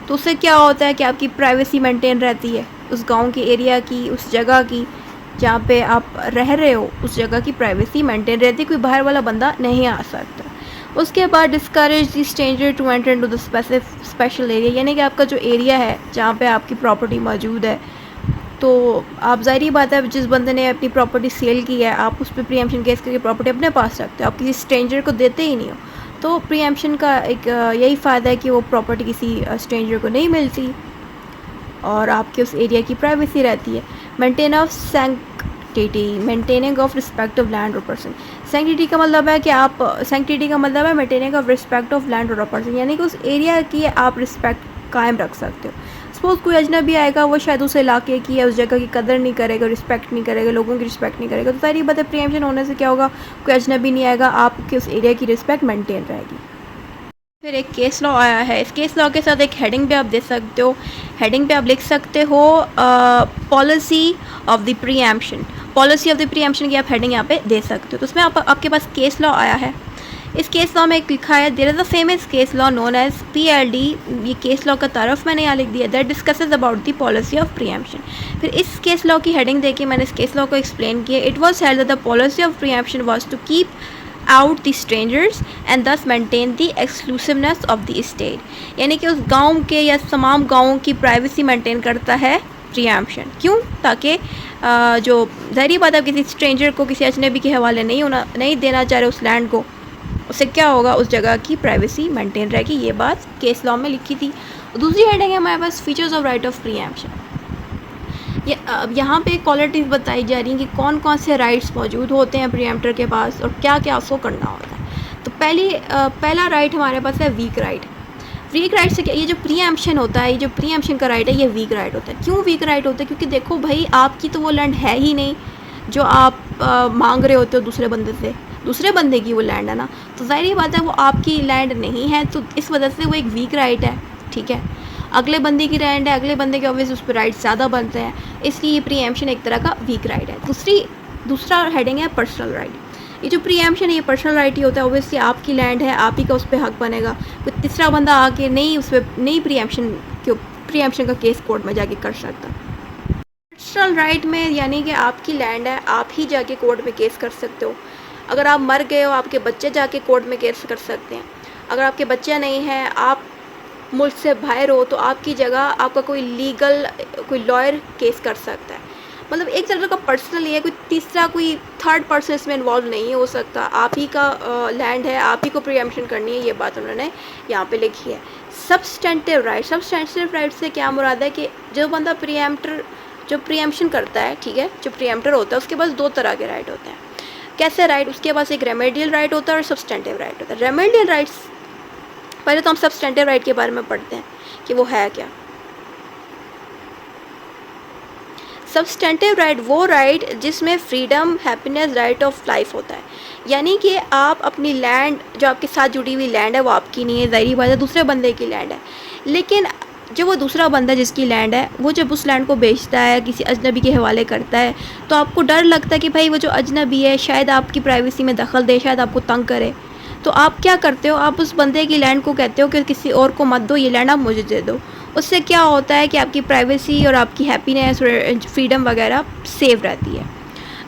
तो उससे क्या होता है कि आपकी प्राइवेसी मेंटेन रहती है, उस गांव के एरिया की, उस जगह की जहाँ पे आप रह रहे हो, उस जगह की प्राइवेसी मेंटेन रहती है, कोई बाहर वाला बंदा नहीं आ सकता। उसके बाद discourage the stranger to enter into the special area, यानी कि आपका जो एरिया है जहाँ पे आपकी प्रॉपर्टी मौजूद है, तो आप ज़ाहिर बात है जिस बंदे ने अपनी प्रॉपर्टी सेल की है आप उस पर प्रीएम्पशन केस करके प्रॉपर्टी अपने पास रखते हो, आप किसी स्ट्रेंजर को देते ही नहीं हो। तो प्रीएम्पशन का एक यही फ़ायदा है कि वो प्रॉपर्टी किसी स्ट्रेंजर को नहीं मिलती और आपके उस एरिया की प्राइवेसी रहती है। Maintain of sanctity, maintaining of respect of land और पर्सन। सैंक्टिटी का मतलब है कि आप, सैंक्टिटी का मतलब है maintaining of respect of land और पर्सन, यानी कि उस एरिया की आप रिस्पेक्ट कायम रख सकते हो। सपोज़ कोई अजनबी आएगा, वो शायद उस इलाके की या उस जगह की कदर नहीं करेगा, रिस्पेक्ट नहीं करेगा, लोगों की रिस्पेक्ट नहीं करेगा, तो सारी बातें प्रीएम्पशन होने से क्या होगा, कोई अजनबी नहीं आएगा, आपके उस एरिया की रिस्पेक्ट मेंटेन रहेगी। फिर एक केस लॉ आया है, इस केस लॉ के साथ एक हेडिंग पे आप दे सकते हो, हेडिंग पे आप लिख सकते हो policy of the preemption. Policy of the preemption की आप हेडिंग यहाँ पे दे सकते हो। तो उसमें आपके पास केस लॉ आया है, इस केस लॉ में एक लिखा है there is a famous case law known as PLD। ये केस लॉ का तारफ़ मैंने यहाँ लिख दिया, that discusses about the policy of preemption. फिर इस केस लॉ की हेडिंग देके मैंने इस केस लॉ को एक्सप्लेन किया। It was held that the policy of preemption was to keep out the strangers and thus maintain the exclusiveness of the state, यानी कि उस गाँव के या तमाम गाँवों की प्राइवेसी मेंटेन करता है प्रीएम्पशन। क्यों, ताकि जो ज़ाहिर बात है किसी स्ट्रेंजर को, किसी अजनबी के हवाले नहीं देना चाह रहे उस लैंड को, उससे क्या होगा, उस जगह की प्राइवेसी मेंटेन रहेगी। ये बात केस लॉ में लिखी थी। दूसरी हेडिंग है हमारे पास features of right of preemption. अब यहाँ पे क्वालिटीज़ बताई जा रही हैं कि कौन कौन से राइट्स मौजूद होते हैं प्रीएम्प्टर के पास और क्या क्या उसको करना होता है। तो पहला राइट हमारे पास है वीक राइट। वीक राइट से क्या, ये जो प्रीएम्पशन होता है, ये जो प्रीएम्पशन का राइट है, ये वीक राइट होता है। क्यों वीक राइट होता है, क्योंकि देखो भाई आपकी तो वो लैंड है ही नहीं जो आप मांग रहे होते हो दूसरे बंदे से, दूसरे बंदे की वो लैंड है ना, तो ज़ाहिर बात है वो आपकी लैंड नहीं है, तो इस वजह से वो एक वीक राइट है, ठीक है। अगले बंदे की लैंड है, अगले बंदे के ऑब्वियसली उस पर राइट ज़्यादा बनते हैं, इसलिए ये प्रीएम्पशन एक तरह का वीक राइट है। दूसरा हेडिंग है पर्सनल राइट। ये जो प्रीएम्पशन है ये पर्सनल राइट ही होता है, ऑब्वियसली आपकी लैंड है, आप ही का उस पर हक बनेगा, कोई तीसरा बंदा आके नहीं उस पर नहीं प्रीएम्पशन का केस कोर्ट में जाके कर सकता। पर्सनल राइट में यानी कि आपकी लैंड है, आप ही जाके कोर्ट में केस कर सकते हो। अगर आप मर गए हो, आपके बच्चे जाके कोर्ट में केस कर सकते हैं। अगर आपके बच्चे नहीं हैं, आप मुल्क से बाहर हो, तो आपकी जगह आपका कोई लॉयर केस कर सकता है। मतलब एक तरह का पर्सनल है, कोई थर्ड पर्सन इसमें इन्वॉल्व नहीं हो सकता। आप ही का लैंड है, आप ही को प्रीएम्पशन करनी है, ये बात उन्होंने यहाँ पे लिखी है। सब्सटेंटिव राइट से क्या मुराद है कि जो बंदा जो प्रीएम्पशन करता है, ठीक है, जो प्रीएम्प्टर होता है उसके पास दो तरह के राइट होते हैं। कैसे राइट, उसके पास एक रेमेडियल राइट होता है और सब्सटेंटिव राइट होता है। रेमेडियल राइट्स, पहले तो हम सब्सटेंटिव राइट के बारे में पढ़ते हैं कि वो है क्या। सब्सटेंटिव राइट वो राइट जिसमें freedom, happiness, right of life होता है, यानी कि आप अपनी लैंड, जो आपके साथ जुड़ी हुई लैंड है वो आपकी नहीं है, ज़ाहिर बात है दूसरे बंदे की लैंड है, लेकिन जो वो दूसरा बंदा जिसकी लैंड है वो जब उस लैंड को बेचता है, किसी अजनबी के हवाले करता है, तो आपको डर लगता है कि भाई वो जो अजनबी है शायद आपकी प्राइवेसी में दखल दे, शायद आपको तंग करे। तो आप क्या करते हो, आप उस बंदे की लैंड को कहते हो कि किसी और को मत दो, ये लैंड आप मुझे दे दो। उससे क्या होता है कि आपकी प्राइवेसी और आपकी हैप्पीनेस और फ्रीडम वगैरह सेव रहती है।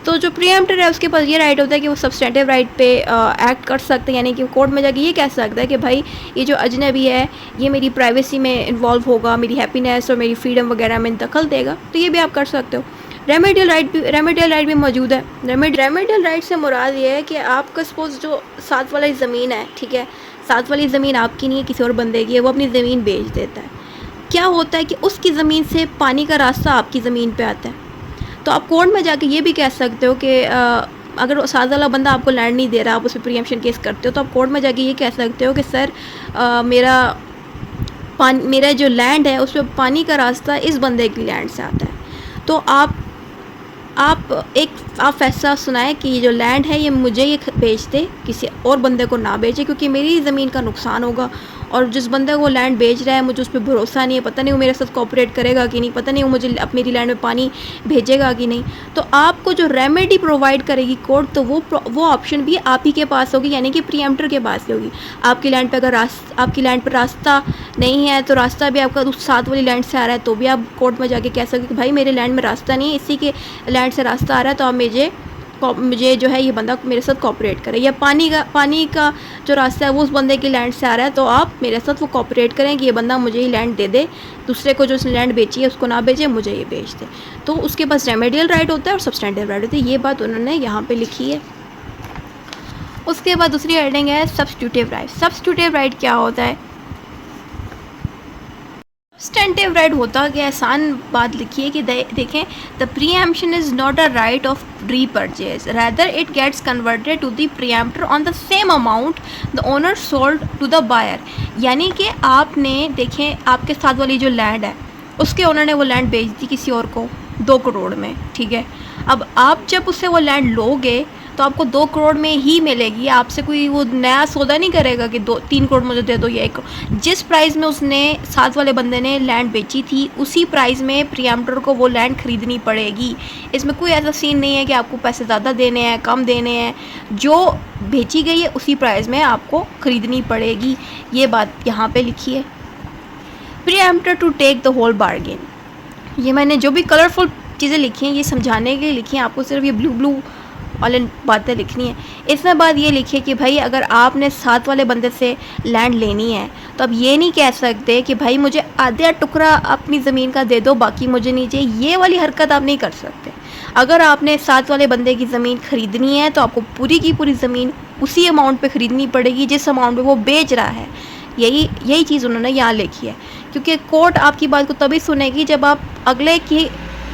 तो जो प्रीएम्प्टर है उसके पास ये राइट होता है कि वो सब्सटेंटिव राइट पे एक्ट कर सकते हैं, यानी कि कोर्ट में जाके ये कह सकता है कि भाई ये जो अजनबी है ये मेरी प्राइवेसी में इन्वॉल्व होगा, मेरी हैप्पीनेस और मेरी फ्रीडम वगैरह में दखल देगा, तो ये भी आप कर सकते हो। रेमेडियल राइट भी मौजूद है। रेमेडियल राइट से मुराद ये है कि आपका सपोज जो साथ वाली ज़मीन है, ठीक है, साथ वाली ज़मीन आपकी नहीं है, किसी और बंदे की है, वो अपनी ज़मीन बेच देता है। क्या होता है कि उसकी ज़मीन से पानी का रास्ता आपकी ज़मीन पे आता है, तो आप कोर्ट में जाके ये भी कह सकते हो कि अगर साथ वाला बंदा आपको लैंड नहीं दे रहा, आप उस पर प्रीएम्प्शन केस करते हो, तो आप कोर्ट में जाके ये कह सकते हो कि सर मेरा जो लैंड है उस पर पानी का रास्ता इस बंदे की लैंड से आता है, तो आप फैसला सुनाए कि ये जो लैंड है ये मुझे ये बेच दे, किसी और बंदे को ना बेचे, क्योंकि मेरी ज़मीन का नुकसान होगा और जिस बंदे को लैंड बेच रहा है मुझे उस पर भरोसा नहीं है, पता नहीं वो मेरे साथ कोऑपरेट करेगा कि नहीं, पता नहीं वो मुझे मेरी लैंड में पानी भेजेगा कि नहीं। तो आपको जो रेमेडी प्रोवाइड करेगी कोर्ट, तो वो ऑप्शन भी आप ही के पास होगी, यानी कि प्रीएम्प्टर के पास ही होगी। आपकी लैंड पर अगर आपकी लैंड पर रास्ता नहीं है, तो रास्ता भी आपका उस साथ वाली लैंड से आ रहा है, तो भी आप कोर्ट में जाके कह सकते कि भाई मेरे लैंड में रास्ता नहीं है, इसी के लैंड से रास्ता आ रहा है, तो आप मुझे जो है ये बंदा मेरे साथ कोऑपरेट करे, या पानी का जो रास्ता है वो उस बंदे की लैंड से आ रहा है, तो आप मेरे साथ वो कोऑपरेट करें कि ये बंदा मुझे ही लैंड दे दे, दूसरे को जो उसने लैंड बेची है उसको ना बेचे, मुझे ये बेच दे। तो उसके पास रेमेडियल राइट होता है और सब्सटेंटिव राइट होती है। ये बात उन्होंने यहाँ पे लिखी है। उसके बाद दूसरी हेडिंग है सब्स्टिट्यूटिव राइट। सब्स्टिट्यूटिव राइट क्या होता है? सब्सटेंटिव राइट होता कि आसान बात लिखी है कि देखें, the preemption is not a right of repurchase, rather it gets converted to the preemptor on the same amount the owner sold to the buyer. यानी कि आपने देखें, आपके साथ वाली जो लैंड है उसके ओनर ने वो लैंड बेच दी किसी और को 2 करोड़ में, ठीक है। अब आप जब उससे वो लैंड लोगे तो आपको 2 करोड़ में ही मिलेगी, आपसे कोई वो नया सौदा नहीं करेगा कि 3 करोड़ मुझे दे दो या 1 करोड़। जिस प्राइस में उसने साथ वाले बंदे ने लैंड बेची थी उसी प्राइस में प्रीएम्प्टर को वो लैंड ख़रीदनी पड़ेगी। इसमें कोई ऐसा सीन नहीं है कि आपको पैसे ज़्यादा देने हैं, कम देने हैं, जो बेची गई है उसी प्राइस में आपको ख़रीदनी पड़ेगी। ये बात यहाँ पर लिखी है। Preemptor to take the whole bargain. ये मैंने जो भी कलरफुल चीज़ें लिखी हैं ये समझाने के लिए लिखी हैं, आपको सिर्फ ये ब्लू वाले बातें लिखनी है। इसमें बात ये लिखी है कि भाई अगर आपने साथ वाले बंदे से लैंड लेनी है तो अब ये नहीं कह सकते कि भाई मुझे आधा टुकड़ा अपनी ज़मीन का दे दो, बाकी मुझे नहीं चाहिए। ये वाली हरकत आप नहीं कर सकते। अगर आपने साथ वाले बंदे की ज़मीन ख़रीदनी है तो आपको पूरी की पूरी ज़मीन उसी अमाउंट पे ख़रीदनी पड़ेगी जिस अमाउंट पे वो बेच रहा है। यही चीज़ उन्होंने यहाँ लिखी है, क्योंकि कोर्ट आपकी बात को तभी सुनेगी जब आप अगले की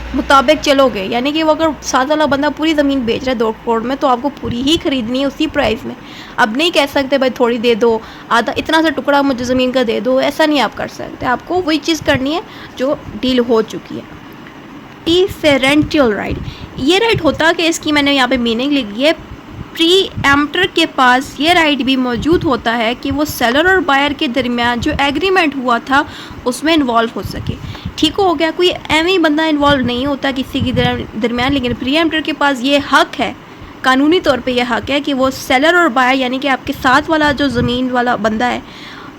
मुताबिक चलोगे। यानी कि वो अगर साथ वाला बंदा पूरी ज़मीन बेच रहा है 2 करोड़ में, तो आपको पूरी ही ख़रीदनी है उसी प्राइस में। अब नहीं कह सकते भाई थोड़ी दे दो, आधा इतना सा टुकड़ा मुझे ज़मीन का दे दो, ऐसा नहीं आप कर सकते। आपको वही चीज़ करनी है जो डील हो चुकी है। डिफरेंशियल राइट, ये राइट होता कि इसकी मैंने यहाँ पे मीनिंग लिखी है। प्रीएम्प्टर के पास ये राइट भी मौजूद होता है कि वो सेलर और बायर के दरमियान जो एग्रीमेंट हुआ था उसमें इन्वॉल्व हो सके। ठीक हो गया, कोई एवं ही बंदा इन्वॉल्व नहीं होता किसी के दरमियान, लेकिन प्रीएम्प्टर के पास ये हक है, कानूनी तौर पे ये हक है कि वो सेलर और बायर यानी कि आपके साथ वाला जो ज़मीन वाला बंदा है,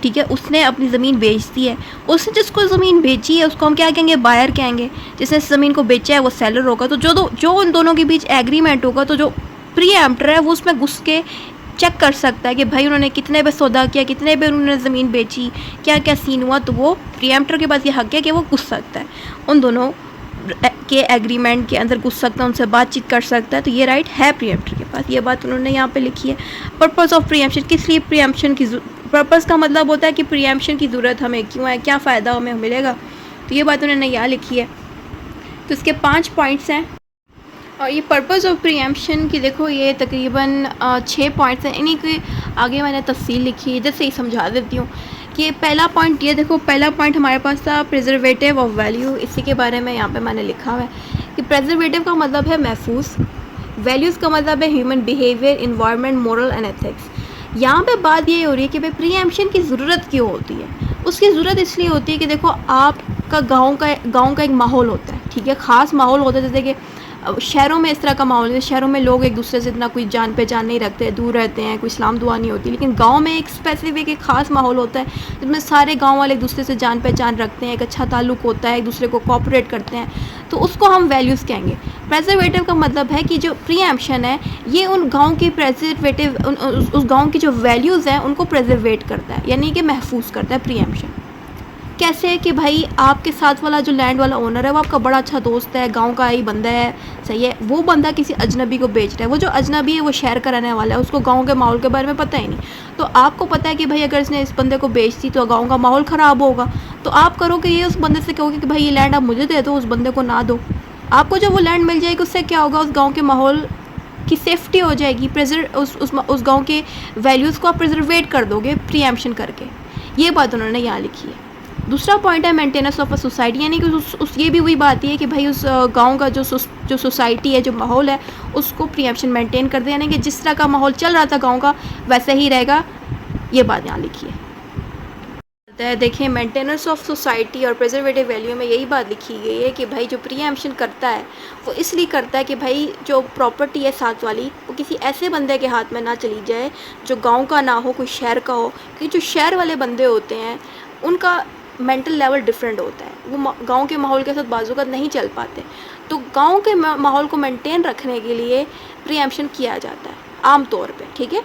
ठीक है, उसने अपनी ज़मीन बेच दी है, उसने जिसको ज़मीन बेची है उसको हम क्या कहेंगे? बायर कहेंगे। जिसने ज़मीन को बेचा है वो सेलर होगा। तो जो उन दोनों के बीच एग्रीमेंट होगा, तो जो प्रीएम्प्टर है वो उसमें घुस के चेक कर सकता है कि भाई उन्होंने कितने पे सौदा किया, कितने पे उन्होंने ज़मीन बेची, क्या क्या सीन हुआ। तो वो प्रीएम्प्टर के पास ये हक है कि वो घुस सकता है, उन दोनों के एग्रीमेंट के अंदर घुस सकता है, उनसे बातचीत कर सकता है। तो ये राइट है प्रीएम्प्टर के पास। ये बात उन्होंने यहाँ पे लिखी है। पर्पज़ ऑफ प्रीएम्प्शन, किस लिए प्रीएम्प्शन की पर्पज़ का मतलब होता है कि प्रीएम्प्शन की ज़रूरत हमें क्यों है, क्या फ़ायदा हमें मिलेगा। तो ये बात उन्होंने यहाँ लिखी है। तो इसके 5 पॉइंट्स हैं। और ये पर्पज़ ऑफ प्रीएम्प्शन की देखो ये तकरीबन 6 पॉइंट्स हैं। इन्हीं के आगे मैंने तफसील लिखी है, इधर से ही समझा देती हूँ कि पहला पॉइंट ये देखो, पहला पॉइंट हमारे पास था प्रिजर्वेटिव ऑफ वैल्यू। इसी के बारे में यहाँ पे मैंने लिखा हुआ है कि प्रिजर्वेटिव का मतलब है महफूज, वैल्यूज़ का मतलब है human behaviour, environment, moral and ethics. यहाँ पे बात ये हो रही है कि भाई प्रीएम्प्शन की ज़रूरत क्यों होती है। उसकी ज़रूरत इसलिए होती है कि देखो आपका गाँव का एक माहौल होता है, ठीक है, ख़ास माहौल होता है। जैसे कि शहरों में इस तरह का माहौल है, शहरों में लोग एक दूसरे से इतना कोई जान पहचान नहीं रखते, दूर रहते हैं, कोई सलाम दुआ नहीं होती। लेकिन गांव में एक स्पेसिफिक एक ख़ास माहौल होता है जिसमें सारे गांव वाले एक दूसरे से जान पहचान रखते हैं, एक अच्छा ताल्लुक़ होता है, एक दूसरे को कोऑपरेट करते हैं। तो उसको हम वैल्यूज़ कहेंगे। प्रेजर्वेटिव का मतलब है कि जो प्रीएम्पशन है ये उन गांव के प्रेजर्वेटिव उस गांव की जो वैल्यूज़ हैं उनको प्रेजर्वेट करता है, यानी कि महफूज करता है प्रीएम्पशन। कैसे है कि भाई आपके साथ वाला जो लैंड वाला ओनर है वो आपका बड़ा अच्छा दोस्त है, गांव का ही बंदा है, सही है, वो बंदा किसी अजनबी को बेच रहा है। वो जो अजनबी है वो शहर का रहने वाला है, उसको गांव के माहौल के बारे में पता ही नहीं। तो आपको पता है कि भाई अगर इसने इस बंदे को बेच दी तो गाँव का माहौल ख़राब होगा, तो आप करोगे ये, उस बंदे से कहोगे कि भाई ये लैंड आप मुझे दे दो, उस बंदे को ना दो। आपको जब वो लैंड मिल जाएगी उससे क्या होगा, उस गाँव के माहौल की सेफ्टी हो जाएगी, उस गाँव के वैल्यूज़ को आप प्रिजर्वेट कर दोगे प्रीएम्पशन करके। ये बात उन्होंने यहाँ लिखी है। दूसरा पॉइंट है मेंटेनेंस ऑफ अ सोसाइटी, यानी कि ये भी वही बात है कि भाई उस गांव का जो सोसाइटी है, जो माहौल है, उसको प्रीएम्पशन मेंटेन कर दे, यानी कि जिस तरह का माहौल चल रहा था गांव का वैसे ही रहेगा। ये बात यहाँ लिखी है। देखिए मेंटेनेंस ऑफ सोसाइटी और प्रिजर्वेटिव वैल्यू में यही बात लिखी गई है कि भाई जो प्रीएम्पशन करता है वो इसलिए करता है कि भाई जो प्रॉपर्टी है साथ वाली वो किसी ऐसे बंदे के हाथ में ना चली जाए जो गांव का ना हो, कोई शहर का हो, क्योंकि जो शहर वाले बंदे होते हैं उनका मेंटल लेवल डिफरेंट होता है, वो गांव के माहौल के साथ बाजूकात नहीं चल पाते। तो गांव के माहौल को मेंटेन रखने के लिए प्रीएम्पशन किया जाता है आम तौर पे, ठीक है।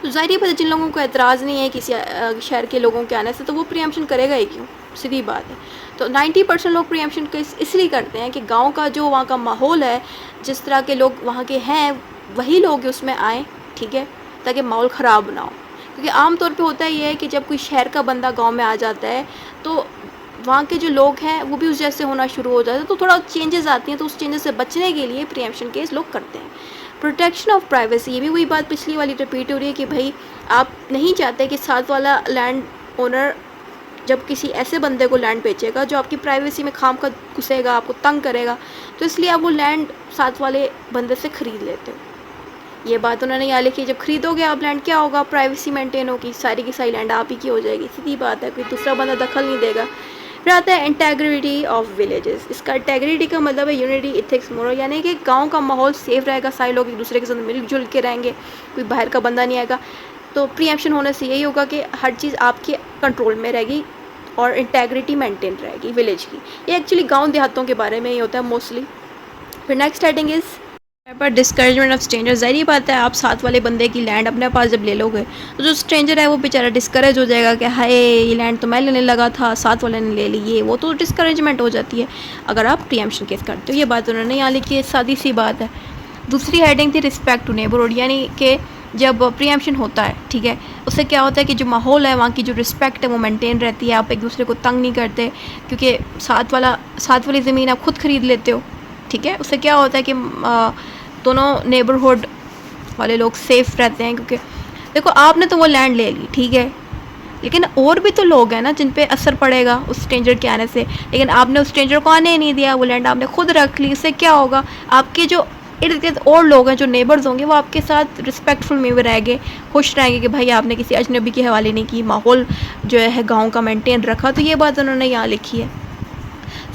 तो ज़ाहिर बात है जिन लोगों को एतराज़ नहीं है किसी शहर के लोगों के आने से तो वो प्रीएम्पशन करेगा ही क्यों, सीधी बात है। तो 90% लोग प्रीएम्पशन इसलिए करते हैं कि गांव का जो वहाँ का माहौल है, जिस तरह के लोग वहाँ के हैं वही लोग उसमें आएँ, ठीक है, ताकि माहौल ख़राब ना हो। क्योंकि आम तौर पे होता ये है कि जब कोई शहर का बंदा गांव में आ जाता है तो वहाँ के जो लोग हैं वो भी उस जैसे होना शुरू हो जाता है, तो थोड़ा चेंजेस आती हैं। तो उस चेंजेस से बचने के लिए प्रीएम्पशन केस लोग करते हैं। प्रोटेक्शन ऑफ प्राइवेसी, ये भी वही बात पिछली वाली रिपीट हो रही है कि भाई आप नहीं चाहते कि साथ वाला लैंड ओनर जब किसी ऐसे बंदे को लैंड बेचेगा जो आपकी प्राइवेसी में खाम का घुसेगा, आपको तंग करेगा, तो इसलिए आप वो लैंड साथ वाले बंदे से ख़रीद लेते हो। ये बात उन्होंने यहाँ लिखी। जब खरीदोगे आप लैंड क्या होगा, प्राइवेसी मेंटेन होगी, सारी की सारी लैंड आप ही की हो जाएगी, सीधी बात है, कोई दूसरा बंदा दखल नहीं देगा। फिर आता है इंटेग्रिटी ऑफ विलेजेस। इसका इंटेग्रिटी का मतलब है यूनिटी, इथिक्स, मोरल, यानी कि गांव का माहौल सेफ रहेगा, सारे लोग एक दूसरे के साथ मिलजुल के रहेंगे, कोई बाहर का बंदा नहीं आएगा। तो प्रीएम्पशन होने से यही होगा कि हर चीज़ आपके कंट्रोल में रहेगी और इंटेग्रिटी मेंटेन रहेगी विलेज की। ये एक्चुअली गाँव देहातों के बारे में ही होता है मोस्टली। फिर नेक्स्ट हेडिंग इज़ पर डिस्करेजमेंट ऑफ स्ट्रेंजर। ज़ाहिर बात है आप साथ वाले बंदे की लैंड अपने पास जब ले लोगे तो जो स्ट्रेंजर है वो बेचारा डिस्करेज हो जाएगा कि हाय ये लैंड तो मैं लेने लगा था, साथ वाले ने ले ली, ये वो, तो डिस्करेजमेंट हो जाती है अगर आप प्रीएम्पशन केस करते हो। ये बात उन्होंने यहाँ लिखी है, सादी सी बात है। दूसरी हेडिंग थी रिस्पेक्ट टू नेबरहुड, यानी कि जब प्रीएम्पशन होता है, ठीक है, उससे क्या होता है कि जो माहौल है वहाँ की जो रिस्पेक्ट है वो मेंटेन रहती है, आप एक दूसरे को तंग नहीं करते, क्योंकि साथ वाली ज़मीन आप खुद ख़रीद लेते हो, ठीक है। उससे क्या होता है कि दोनों नेबरहुड वाले लोग सेफ़ रहते हैं, क्योंकि देखो आपने तो वो लैंड ले ली, ठीक है, लेकिन और भी तो लोग हैं ना जिन पे असर पड़ेगा उस स्ट्रेंजर के आने से, लेकिन आपने उस स्ट्रेंजर को आने ही नहीं दिया, वो लैंड आपने खुद रख ली। इससे क्या होगा, आपके जो इर्द गिर्द और लोग हैं, जो नेबर्स होंगे, वो आपके साथ रिस्पेक्टफुल में भी रहेंगे, खुश रहेंगे कि भाई आपने किसी अजनबी के हवाले नहीं की, माहौल जो है गाँव का मेंटेन रखा। तो ये बात उन्होंने यहाँ लिखी है।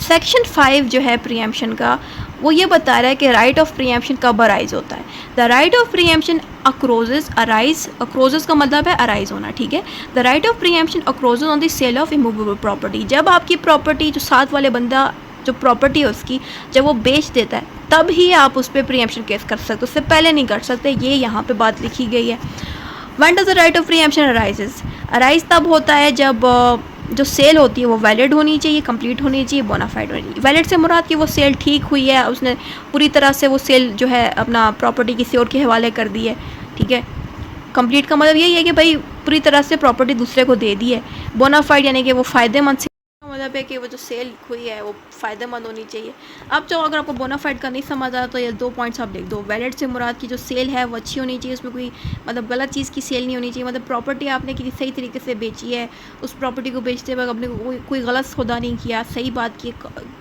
सेक्शन 5 जो है प्रीएम्पशन का, वो ये बता रहा है कि राइट ऑफ प्रीएम्पशन कब अराइज होता है। The right of preemption accrues arise, accrues का मतलब है अराइज होना, ठीक है। The right of preemption accrues on the sale of immovable property, जब आपकी प्रॉपर्टी जो साथ वाले बंदा जो प्रॉपर्टी है उसकी जब वो बेच देता है तब ही आप उस पर प्रीएम्पशन केस कर सकते हो, उससे पहले नहीं कर सकते। ये यहाँ पे बात लिखी गई है। When does the right of preemption arises, arise तब होता है जब जो सेल होती है वो वैलिड होनी चाहिए, कंप्लीट होनी चाहिए, बोनाफाइड होनी चाहिए। वैलिड से मुराद कि वो सेल ठीक हुई है, उसने पूरी तरह से वो सेल जो है अपना प्रॉपर्टी किसी और के हवाले कर दी है, ठीक है। कंप्लीट का मतलब यही है कि भाई पूरी तरह से प्रॉपर्टी दूसरे को दे दी है। बोनाफाइड यानी कि वो फ़ायदेमंद से, मतलब है कि वो जो सेल हुई है वो फ़ायदेमंद होनी चाहिए। अब जो अगर आपको बोनाफाइड का नहीं समझ आता तो ये 2 पॉइंट्स आप लिख दो। वैलिड से मुराद की जो सेल है वो अच्छी होनी चाहिए, उसमें कोई मतलब गलत चीज़ की सेल नहीं होनी चाहिए, मतलब प्रॉपर्टी आपने किसी सही तरीके से बेची है, उस प्रॉपर्टी को बेचते वक्त आपने कोई गलत सौदा नहीं किया, सही बात की,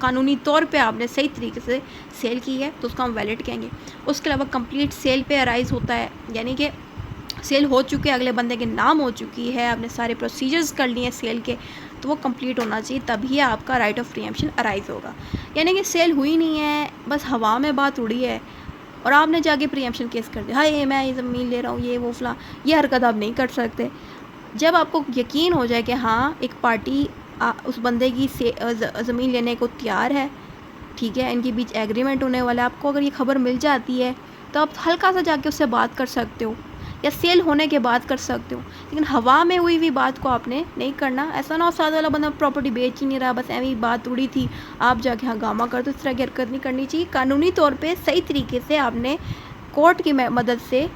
कानूनी तौर पर आपने सही तरीके से सेल की है, तो उसको हम वैलिड कहेंगे। उसके अलावा कंप्लीट सेल पे अराइज होता है, यानी कि सेल हो चुके, अगले बंदे के नाम हो चुकी है, आपने सारे प्रोसीजर्स कर लिए हैं सेल के, तो वो कंप्लीट होना चाहिए, तभी आपका राइट ऑफ प्रीएम्पशन अराइज होगा। यानी कि सेल हुई नहीं है, बस हवा में बात उड़ी है और आपने जाके प्रीएम्पशन केस कर दिया, हाय मैं ये ज़मीन ले रहा हूँ, ये वो फला, ये हरकत आप नहीं कर सकते। जब आपको यकीन हो जाए कि हाँ एक पार्टी उस बंदे की ज़मीन लेने को तैयार है, ठीक है, इनके बीच एग्रीमेंट होने वाला है। आपको अगर ये खबर मिल जाती है तो आप हल्का सा जाके उससे बात कर सकते हो या सेल होने के बाद कर सकते हो, लेकिन हवा में हुई हुई बात को आपने नहीं करना। ऐसा ना हो साथ वाला बंदा प्रॉपर्टी बेच ही नहीं रहा, बस ऐसी बात उड़ी थी, आप जाके हंगामा कर दो। इस तरह की हरकत नहीं करनी चाहिए। कानूनी तौर पे सही तरीके से आपने कोर्ट की मदद से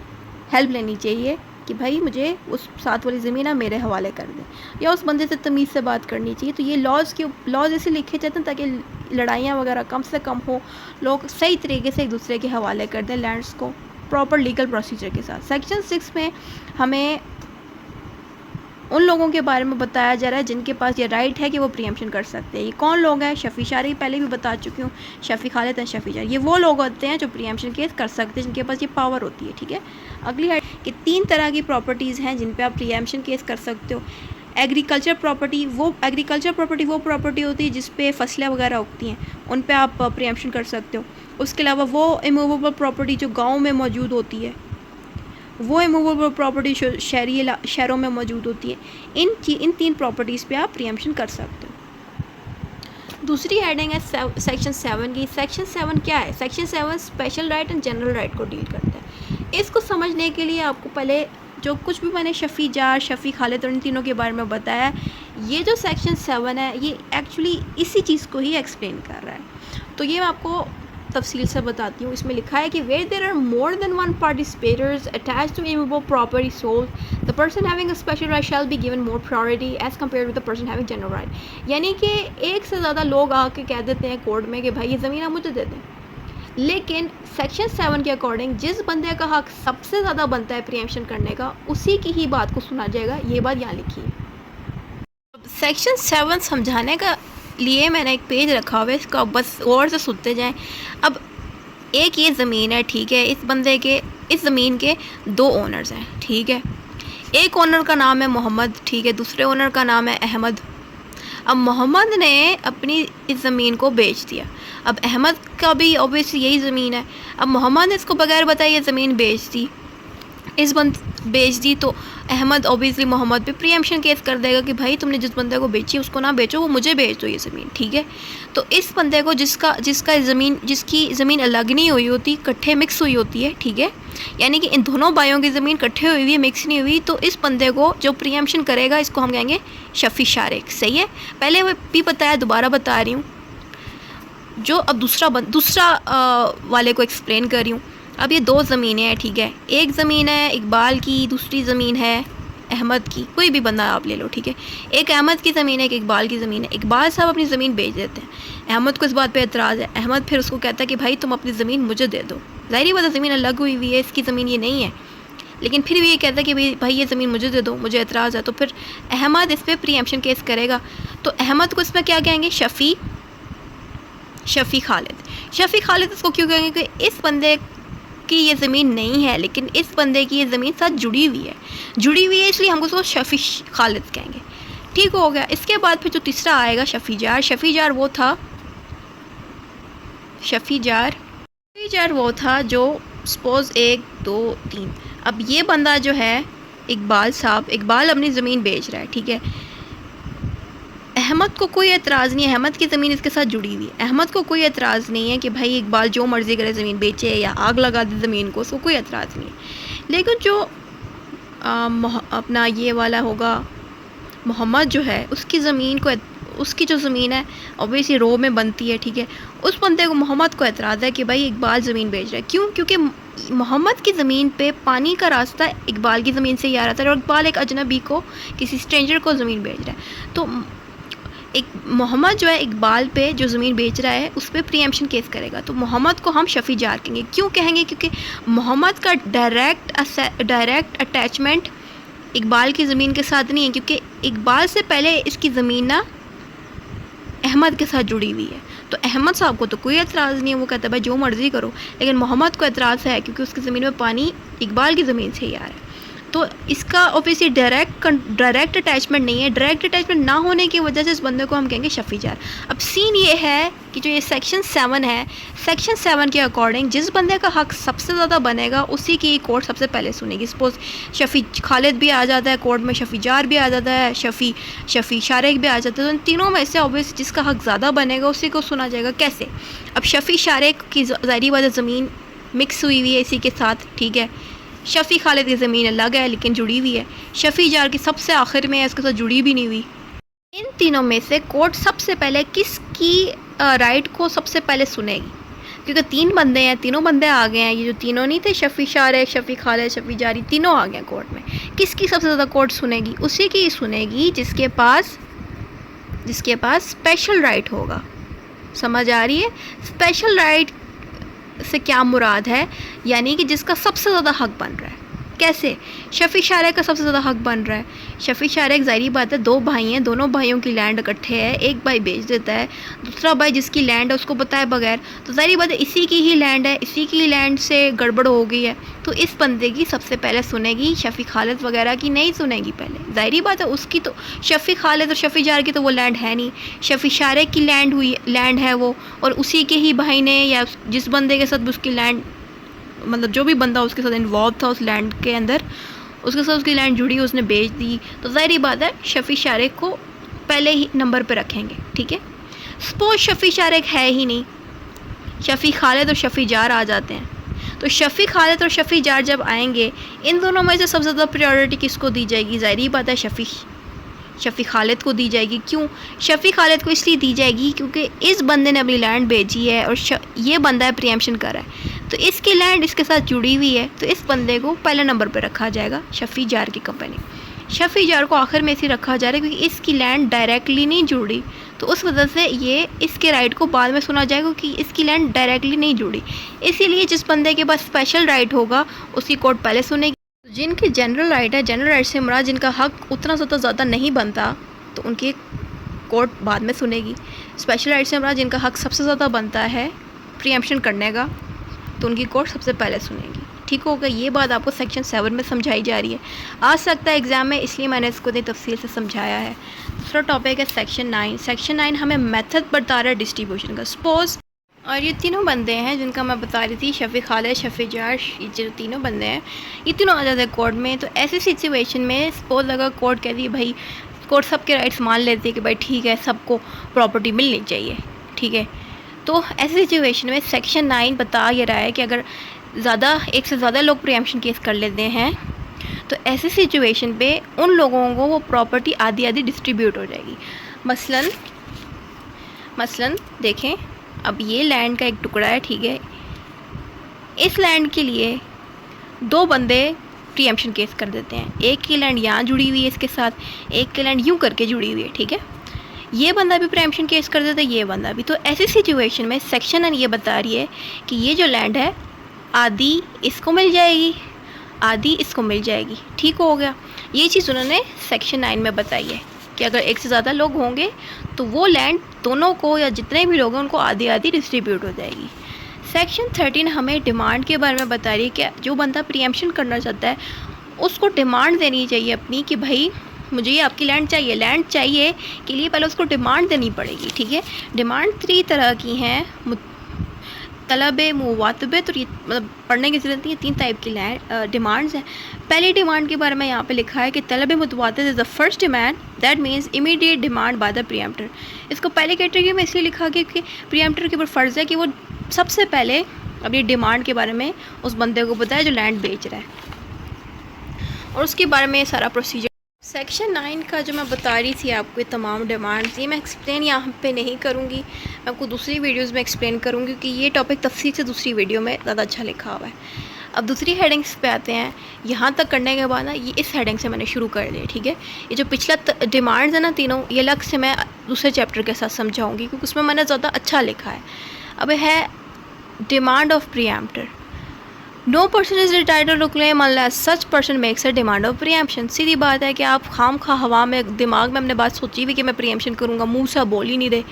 हेल्प लेनी चाहिए कि भाई मुझे उस साथ वाली ज़मीन आप मेरे हवाले कर दें, या उस बंदे से तमीज़ से बात करनी चाहिए। तो ये लॉज ऐसे लिखे जाते हैं ताकि लड़ाइयाँ वगैरह कम से कम हो, लोग सही तरीके से एक दूसरे के हवाले कर दें लैंड्स को प्रॉपर लीगल प्रोसीजर के साथ। सेक्शन 6 में हमें उन लोगों के बारे में बताया जा रहा है जिनके पास ये राइट है कि वो प्रीएम्पशन कर सकते हैं। ये कौन लोग हैं? शफ़ी शारी, पहले भी बता चुकी हूँ, शफ़ी खालिद एंड शफ़ी शारी, ये वो लोग होते हैं जो प्रीएम्पशन केस कर सकते हैं, जिनके पास ये पावर होती है। ठीक है, अगली है कि 3 तरह की प्रॉपर्टीज़ हैं जिन पे आप प्रीएम्पशन केस कर सकते हो। एग्रीकल्चर प्रॉपर्टी वो प्रॉपर्टी होती है जिस पे फसलें वगैरह उगती हैं, उन पे आप प्रीएम्पशन कर सकते हो। उसके अलावा वो इमूवेबल प्रॉपर्टी जो गाँव में मौजूद होती है, वो इमूवेबल प्रॉपर्टी शहरों में मौजूद होती है, इन 3 प्रॉपर्टीज़ पे आप प्रीएम्पशन कर सकते हो। दूसरी हेडिंग है सेक्शन 7 की। सेक्शन 7 क्या है? Section 7 special right and general right को डील करता है। इसको समझने के लिए आपको पहले जो कुछ भी मैंने शफ़ी जार, शफ़ी खालिद और इन तीनों के बारे में बताया, ये जो सेक्शन 7 है ये एक्चुअली इसी चीज़ को ही एक्सप्लेन कर रहा है। तो ये मैं आपको तफसील से बताती हूँ। इसमें लिखा है कि where there are more than one participators attached to immovable property sold, the person having a special right shall be given more priority as compare with the person having general right. यानी कि एक से ज़्यादा लोग आके कह देते हैं कोर्ट में कि भाई ये ज़मीन आप मुझे दे दें, लेकिन सेक्शन 7 के अकॉर्डिंग जिस बंदे का हक सबसे ज़्यादा बनता है प्रीएम्पशन करने का, उसी की ही बात को सुना जाएगा। ये बात यहाँ लिखी है। सेक्शन 7 समझाने का लिए मैंने एक पेज रखा हुआ है, इसका बस और से सुनते जाएं। अब एक ये ज़मीन है, ठीक है, इस ज़मीन के 2 ओनर्स हैं, ठीक है। एक ओनर का नाम है मोहम्मद, ठीक है, दूसरे ओनर का नाम है अहमद। अब मोहम्मद ने अपनी इस ज़मीन को बेच दिया। अब अहमद का भी ऑब्वियसली यही ज़मीन है। अब मोहम्मद ने इसको बगैर बताए ये ज़मीन बेच दी, तो अहमद ऑब्वियसली मोहम्मद पे प्रीएम्पशन केस कर देगा कि भाई तुमने जिस बंदे को बेची उसको ना बेचो, वो मुझे बेच दो ये ज़मीन, ठीक है। तो इस बंदे को जिसकी ज़मीन अलग नहीं हुई होती, इकट्ठे मिक्स हुई होती है, ठीक है, यानी कि इन दोनों भाइयों की ज़मीन इकट्ठे हुई हुई है, मिक्स नहीं हुई, तो इस बंदे को जो प्रीएम्पशन करेगा इसको हम कहेंगे शफ़ी शारिक। सही है, पहले भी बताया, दोबारा बता रही हूँ। जो अब दूसरा वाले को एक्सप्लेन कर रही हूँ। अब ये 2 ज़मीनें हैं, ठीक है, एक ज़मीन है इकबाल की, दूसरी ज़मीन है अहमद की, कोई भी बंदा आप ले लो, ठीक है। एक अहमद की ज़मीन है, एक इकबाल की ज़मीन है। इकबाल साहब अपनी ज़मीन बेच देते हैं, अहमद को इस बात पे एतराज़ है। अहमद फिर उसको कहता है कि भाई तुम अपनी ज़मीन मुझे दे दो। ज़ाहिर बात है ज़मीन अलग हुई हुई है, इसकी ज़मीन ये नहीं है, लेकिन फिर भी ये कहता है कि भाई ये ज़मीन मुझे दे दो, मुझे एतराज़ है। तो फिर अहमद इस पर प्रीएम्पशन केस करेगा। तो अहमद को इसमें क्या कहेंगे? शफ़ी खालिद इसको क्यों कहेंगे? कि इस बंदे की ये ज़मीन नहीं है, लेकिन इस बंदे की ये ज़मीन साथ जुड़ी हुई है, इसलिए हम उसको शफ़ी खालिद कहेंगे। ठीक हो गया। इसके बाद फिर जो तीसरा आएगा शफ़ी जार वो था जो सपोज़ 1 2 3। अब ये बंदा जो है इकबाल अपनी ज़मीन बेच रहा है, ठीक है। अहमद को कोई एतराज़ नहीं है, अहमद की ज़मीन इसके साथ जुड़ी हुई है। अहमद को कोई एतराज़ नहीं है कि भाई इकबाल जो मर्ज़ी करे ज़मीन बेचे या आग लगा दे ज़मीन को, उसको कोई एतराज़ नहीं है। लेकिन जो अपना ये वाला होगा मोहम्मद जो है, उसकी जो ज़मीन है ऑब्वियसली रो में बनती है, ठीक है। उस बंदे को मोहम्मद को एतराज़ है कि भाई इकबाल ज़मीन बेच रहा है। क्यों? क्योंकि मोहम्मद की ज़मीन पे पानी का रास्ता इकबाल की ज़मीन से ही आ रहा था और इकबाल एक अजनबी को, किसी स्ट्रेंजर को ज़मीन बेच रहा है। तो एक मोहम्मद जो है इकबाल पे जो ज़मीन बेच रहा है उस पर प्रीएम्पशन केस करेगा। तो मोहम्मद को हम शफ़ी जार कहेंगे। क्यों कहेंगे? क्योंकि मोहम्मद का डायरेक्ट अटैचमेंट इकबाल की ज़मीन के साथ नहीं है, क्योंकि इकबाल से पहले इसकी ज़मीन ना अहमद के साथ जुड़ी हुई है। तो अहमद साहब को तो कोई एतराज़ नहीं है, वो कहता है भाई जो मर्ज़ी करो, लेकिन मोहम्मद को एतराज़ है क्योंकि उसकी ज़मीन में पानी इकबाल की ज़मीन से ही आ रहा है। तो इसका ऑब्वियसली डायरेक्ट अटैचमेंट नहीं है। डायरेक्ट अटैचमेंट ना होने की वजह से इस बंदे को हम कहेंगे शफ़ी जार। अब सीन ये है कि जो ये सेक्शन 7 है, सेक्शन 7 के अकॉर्डिंग जिस बंदे का हक सबसे ज़्यादा बनेगा उसी की कोर्ट सबसे पहले सुनेगी। सपोज़ शफ़ी खालिद भी आ जाता है कोर्ट में, शफ़ी जार भी आ जाता है, शफ़ी शारेक भी आ जाता है, तो इन तीनों में से ऑब्वियसली जिसका हक ज़्यादा बनेगा उसी को सुना जाएगा। कैसे? अब शफ़ी शारेक की ज़ाहिरी बात है ज़मीन मिक्स हुई हुई है इसी के साथ, ठीक है। शफ़ी खालिद की ज़मीन अलग है लेकिन जुड़ी हुई है। शफ़ी जार की सबसे आखिर में है, उसके साथ जुड़ी भी नहीं हुई। इन तीनों में से कोर्ट सबसे पहले किसकी राइट को सबसे पहले सुनेगी? क्योंकि 3 बंदे हैं, तीनों बंदे आ गए हैं। ये जो तीनों नहीं थे, शफ़ी शारेक, शफ़ी खालिद, शफ़ी जारी, तीनों आ गए कोर्ट में। किसकी सबसे ज़्यादा कोर्ट सुनेगी? उसी की सुनेगी जिसके पास स्पेशल राइट होगा। समझ आ रही है? स्पेशल राइट से क्या मुराद है? यानी कि जिसका सबसे ज़्यादा हक बन रहा है। कैसे? शफ़ी शारेक का सबसे ज़्यादा हक बन रहा है। शफ़ी शारेक ज़ाहिरी बात है 2 भाई हैं, दोनों भाइयों की लैंड इकट्ठे है, एक भाई बेच देता है, दूसरा भाई जिसकी लैंड है उसको बताए बगैर, तो ज़ाहिरी बात है इसी की ही लैंड है, इसी की लैंड से गड़बड़ हो गई है, तो इस बंदे की सबसे पहले सुनेगी। शफ़ी खालिद वगैरह की नहीं सुनेगी पहले। ज़ाहिरी बात है उसकी तो शफ़ी खालिद और शफ़ी जार की तो वो लैंड है नहीं, शफ़ी शारेक की लैंड है वो, और उसी के ही भाई ने या जिस बंदे के साथ उसकी लैंड, मतलब जो भी बंदा उसके साथ इन्वॉल्व था उस लैंड के अंदर, उसके साथ उसकी लैंड जुड़ी, उसने बेच दी, तो ज़ाहिरी बात है शफ़ी शारेक को पहले ही नंबर पे रखेंगे, ठीक है। सपोज शफ़ी शारेक है ही नहीं, शफ़ी खालिद और शफ़ी जार आ जाते हैं, तो शफ़ी खालिद और शफ़ी जार जब आएंगे, इन दोनों में से सबसे ज़्यादा प्रायोरिटी किसको दी जाएगी? ज़ाहिरी बात है शफ़ी खालिद को दी जाएगी। क्यों शफ़ी खालिद को? इसलिए दी जाएगी क्योंकि इस बंदे ने अपनी लैंड बेची है और ये बंदा है प्रीएम्पशन कर रहा है, तो इसकी लैंड इसके साथ जुड़ी हुई है, तो इस बंदे को पहले नंबर पर रखा जाएगा शफ़ी जार की कंपनी। शफ़ी जार को आखिर में इसलिए रखा जा रहा है क्योंकि इसकी लैंड डायरेक्टली नहीं जुड़ी, तो उस वजह से ये इसके राइट को बाद में सुना जाएगा कि इसकी लैंड डायरेक्टली नहीं जुड़ी। इसीलिए जिस बंदे के पास स्पेशल राइट होगा उसकी कोर्ट पहले सुनेगी। जिनकी जनरल राइट है, जनरल राइट से मुराद जिनका हक उतना ज़्यादा नहीं बनता, तो उनकी कोर्ट बाद में सुनेगी। स्पेशल राइट से मुराद जिनका हक सबसे ज़्यादा बनता है प्रीएम्पशन करने का, तो उनकी कोर्ट सबसे पहले सुनेगी। ठीक होगा? ये बात आपको सेक्शन 7 में समझाई जा रही है। आ सकता है एग्ज़ाम में, इसलिए मैंने इसको इतनी तफसील से समझाया है। दूसरा टॉपिक है सेक्शन 9। सेक्शन 9 हमें मेथड बता रहा है डिस्ट्रीब्यूशन का। सपोज़ और ये तीनों बंदे हैं जिनका मैं बता रही थी, शफ़ी खालिद, शफ़ी जार, ये जो तीनों बंदे हैं, ये तीनों आ जाते हैं कोर्ट में। तो ऐसी सिचुएशन में सपोज अगर कोर्ट कहती है, भाई कोर्ट सबके राइट्स मान लेती है कि भाई ठीक है सबको प्रॉपर्टी मिलनी चाहिए, ठीक है, तो ऐसी सिचुएशन में सेक्शन 9 बता ये रहा है कि अगर एक से ज़्यादा लोग प्रीएम्पशन केस कर लेते हैं, तो ऐसी सिचुएशन पे उन लोगों को वो प्रॉपर्टी आधी आधी डिस्ट्रीब्यूट हो जाएगी। मसलन देखें, अब ये लैंड का एक टुकड़ा है, ठीक है, इस लैंड के लिए 2 बंदे प्रीएम्पशन केस कर देते हैं। एक की लैंड यहाँ जुड़ी हुई है इसके साथ, एक की लैंड यूँ करके जुड़ी हुई है, ठीक है। ये बंदा भी प्रीएम्पशन केस कर देता है, ये बंदा भी। तो ऐसी सिचुएशन में सेक्शन 9 ये बता रही है कि ये जो लैंड है आधी इसको मिल जाएगी, आधी इसको मिल जाएगी। ठीक हो गया? ये चीज़ उन्होंने सेक्शन 9 में बताई है कि अगर एक से ज़्यादा लोग होंगे तो वो लैंड दोनों को या जितने भी लोग हैं उनको आधी आधी डिस्ट्रीब्यूट हो जाएगी। सेक्शन 13 हमें डिमांड के बारे में बता रही है कि जो बंदा प्रीएम्पशन करना चाहता है उसको डिमांड देनी चाहिए अपनी कि भाई मुझे ये आपकी लैंड चाहिए। लैंड चाहिए के लिए पहले उसको डिमांड देनी पड़ेगी, ठीक है। डिमांड 3 तरह की हैं, तलब मुवातबे, तो ये मतलब पढ़ने की ज़रूरत नहीं है, 3 टाइप की डिमांड्स हैं। पहली डिमांड के बारे में यहाँ पे लिखा है कि तलब मुतवातिर is the first demand that means immediate demand by the preemptor. इसको पहले कैटेगरी में इसलिए लिखा गया कि प्रीएम्प्टर के ऊपर फ़र्ज़ है कि वो सबसे पहले अपनी डिमांड के बारे में उस बंदे को बताए जो लैंड बेच रहा है, और उसके बारे में सारा प्रोसीजर। सेक्शन 9 का जो मैं बता रही थी आपको, तमाम डिमांड्स, ये मैं एक्सप्लेन यहाँ पे नहीं करूँगी, मैं आपको दूसरी वीडियोस में एक्सप्लेन करूँगी कि ये टॉपिक तफसील से दूसरी वीडियो में ज़्यादा अच्छा लिखा हुआ है। अब दूसरी हेडिंग्स पे आते हैं। यहाँ तक करने के बाद ना, ये इस हेडिंग से मैंने शुरू कर दिया, ठीक है। ये जो पिछला डिमांड्स है ना तीनों, ये अलग से मैं दूसरे चैप्टर के साथ समझाऊँगी क्योंकि उसमें मैंने ज़्यादा अच्छा लिखा है। अब है demand of preemptor. No person is entitled to claim unless such person makes a demand of preemption. सीधी बात है कि आप खाम खा हवा में दिमाग में अपने बात सोची हुई कि मैं प्रीएम्पशन करूँगा, मुंह से बोल ही नहीं दे,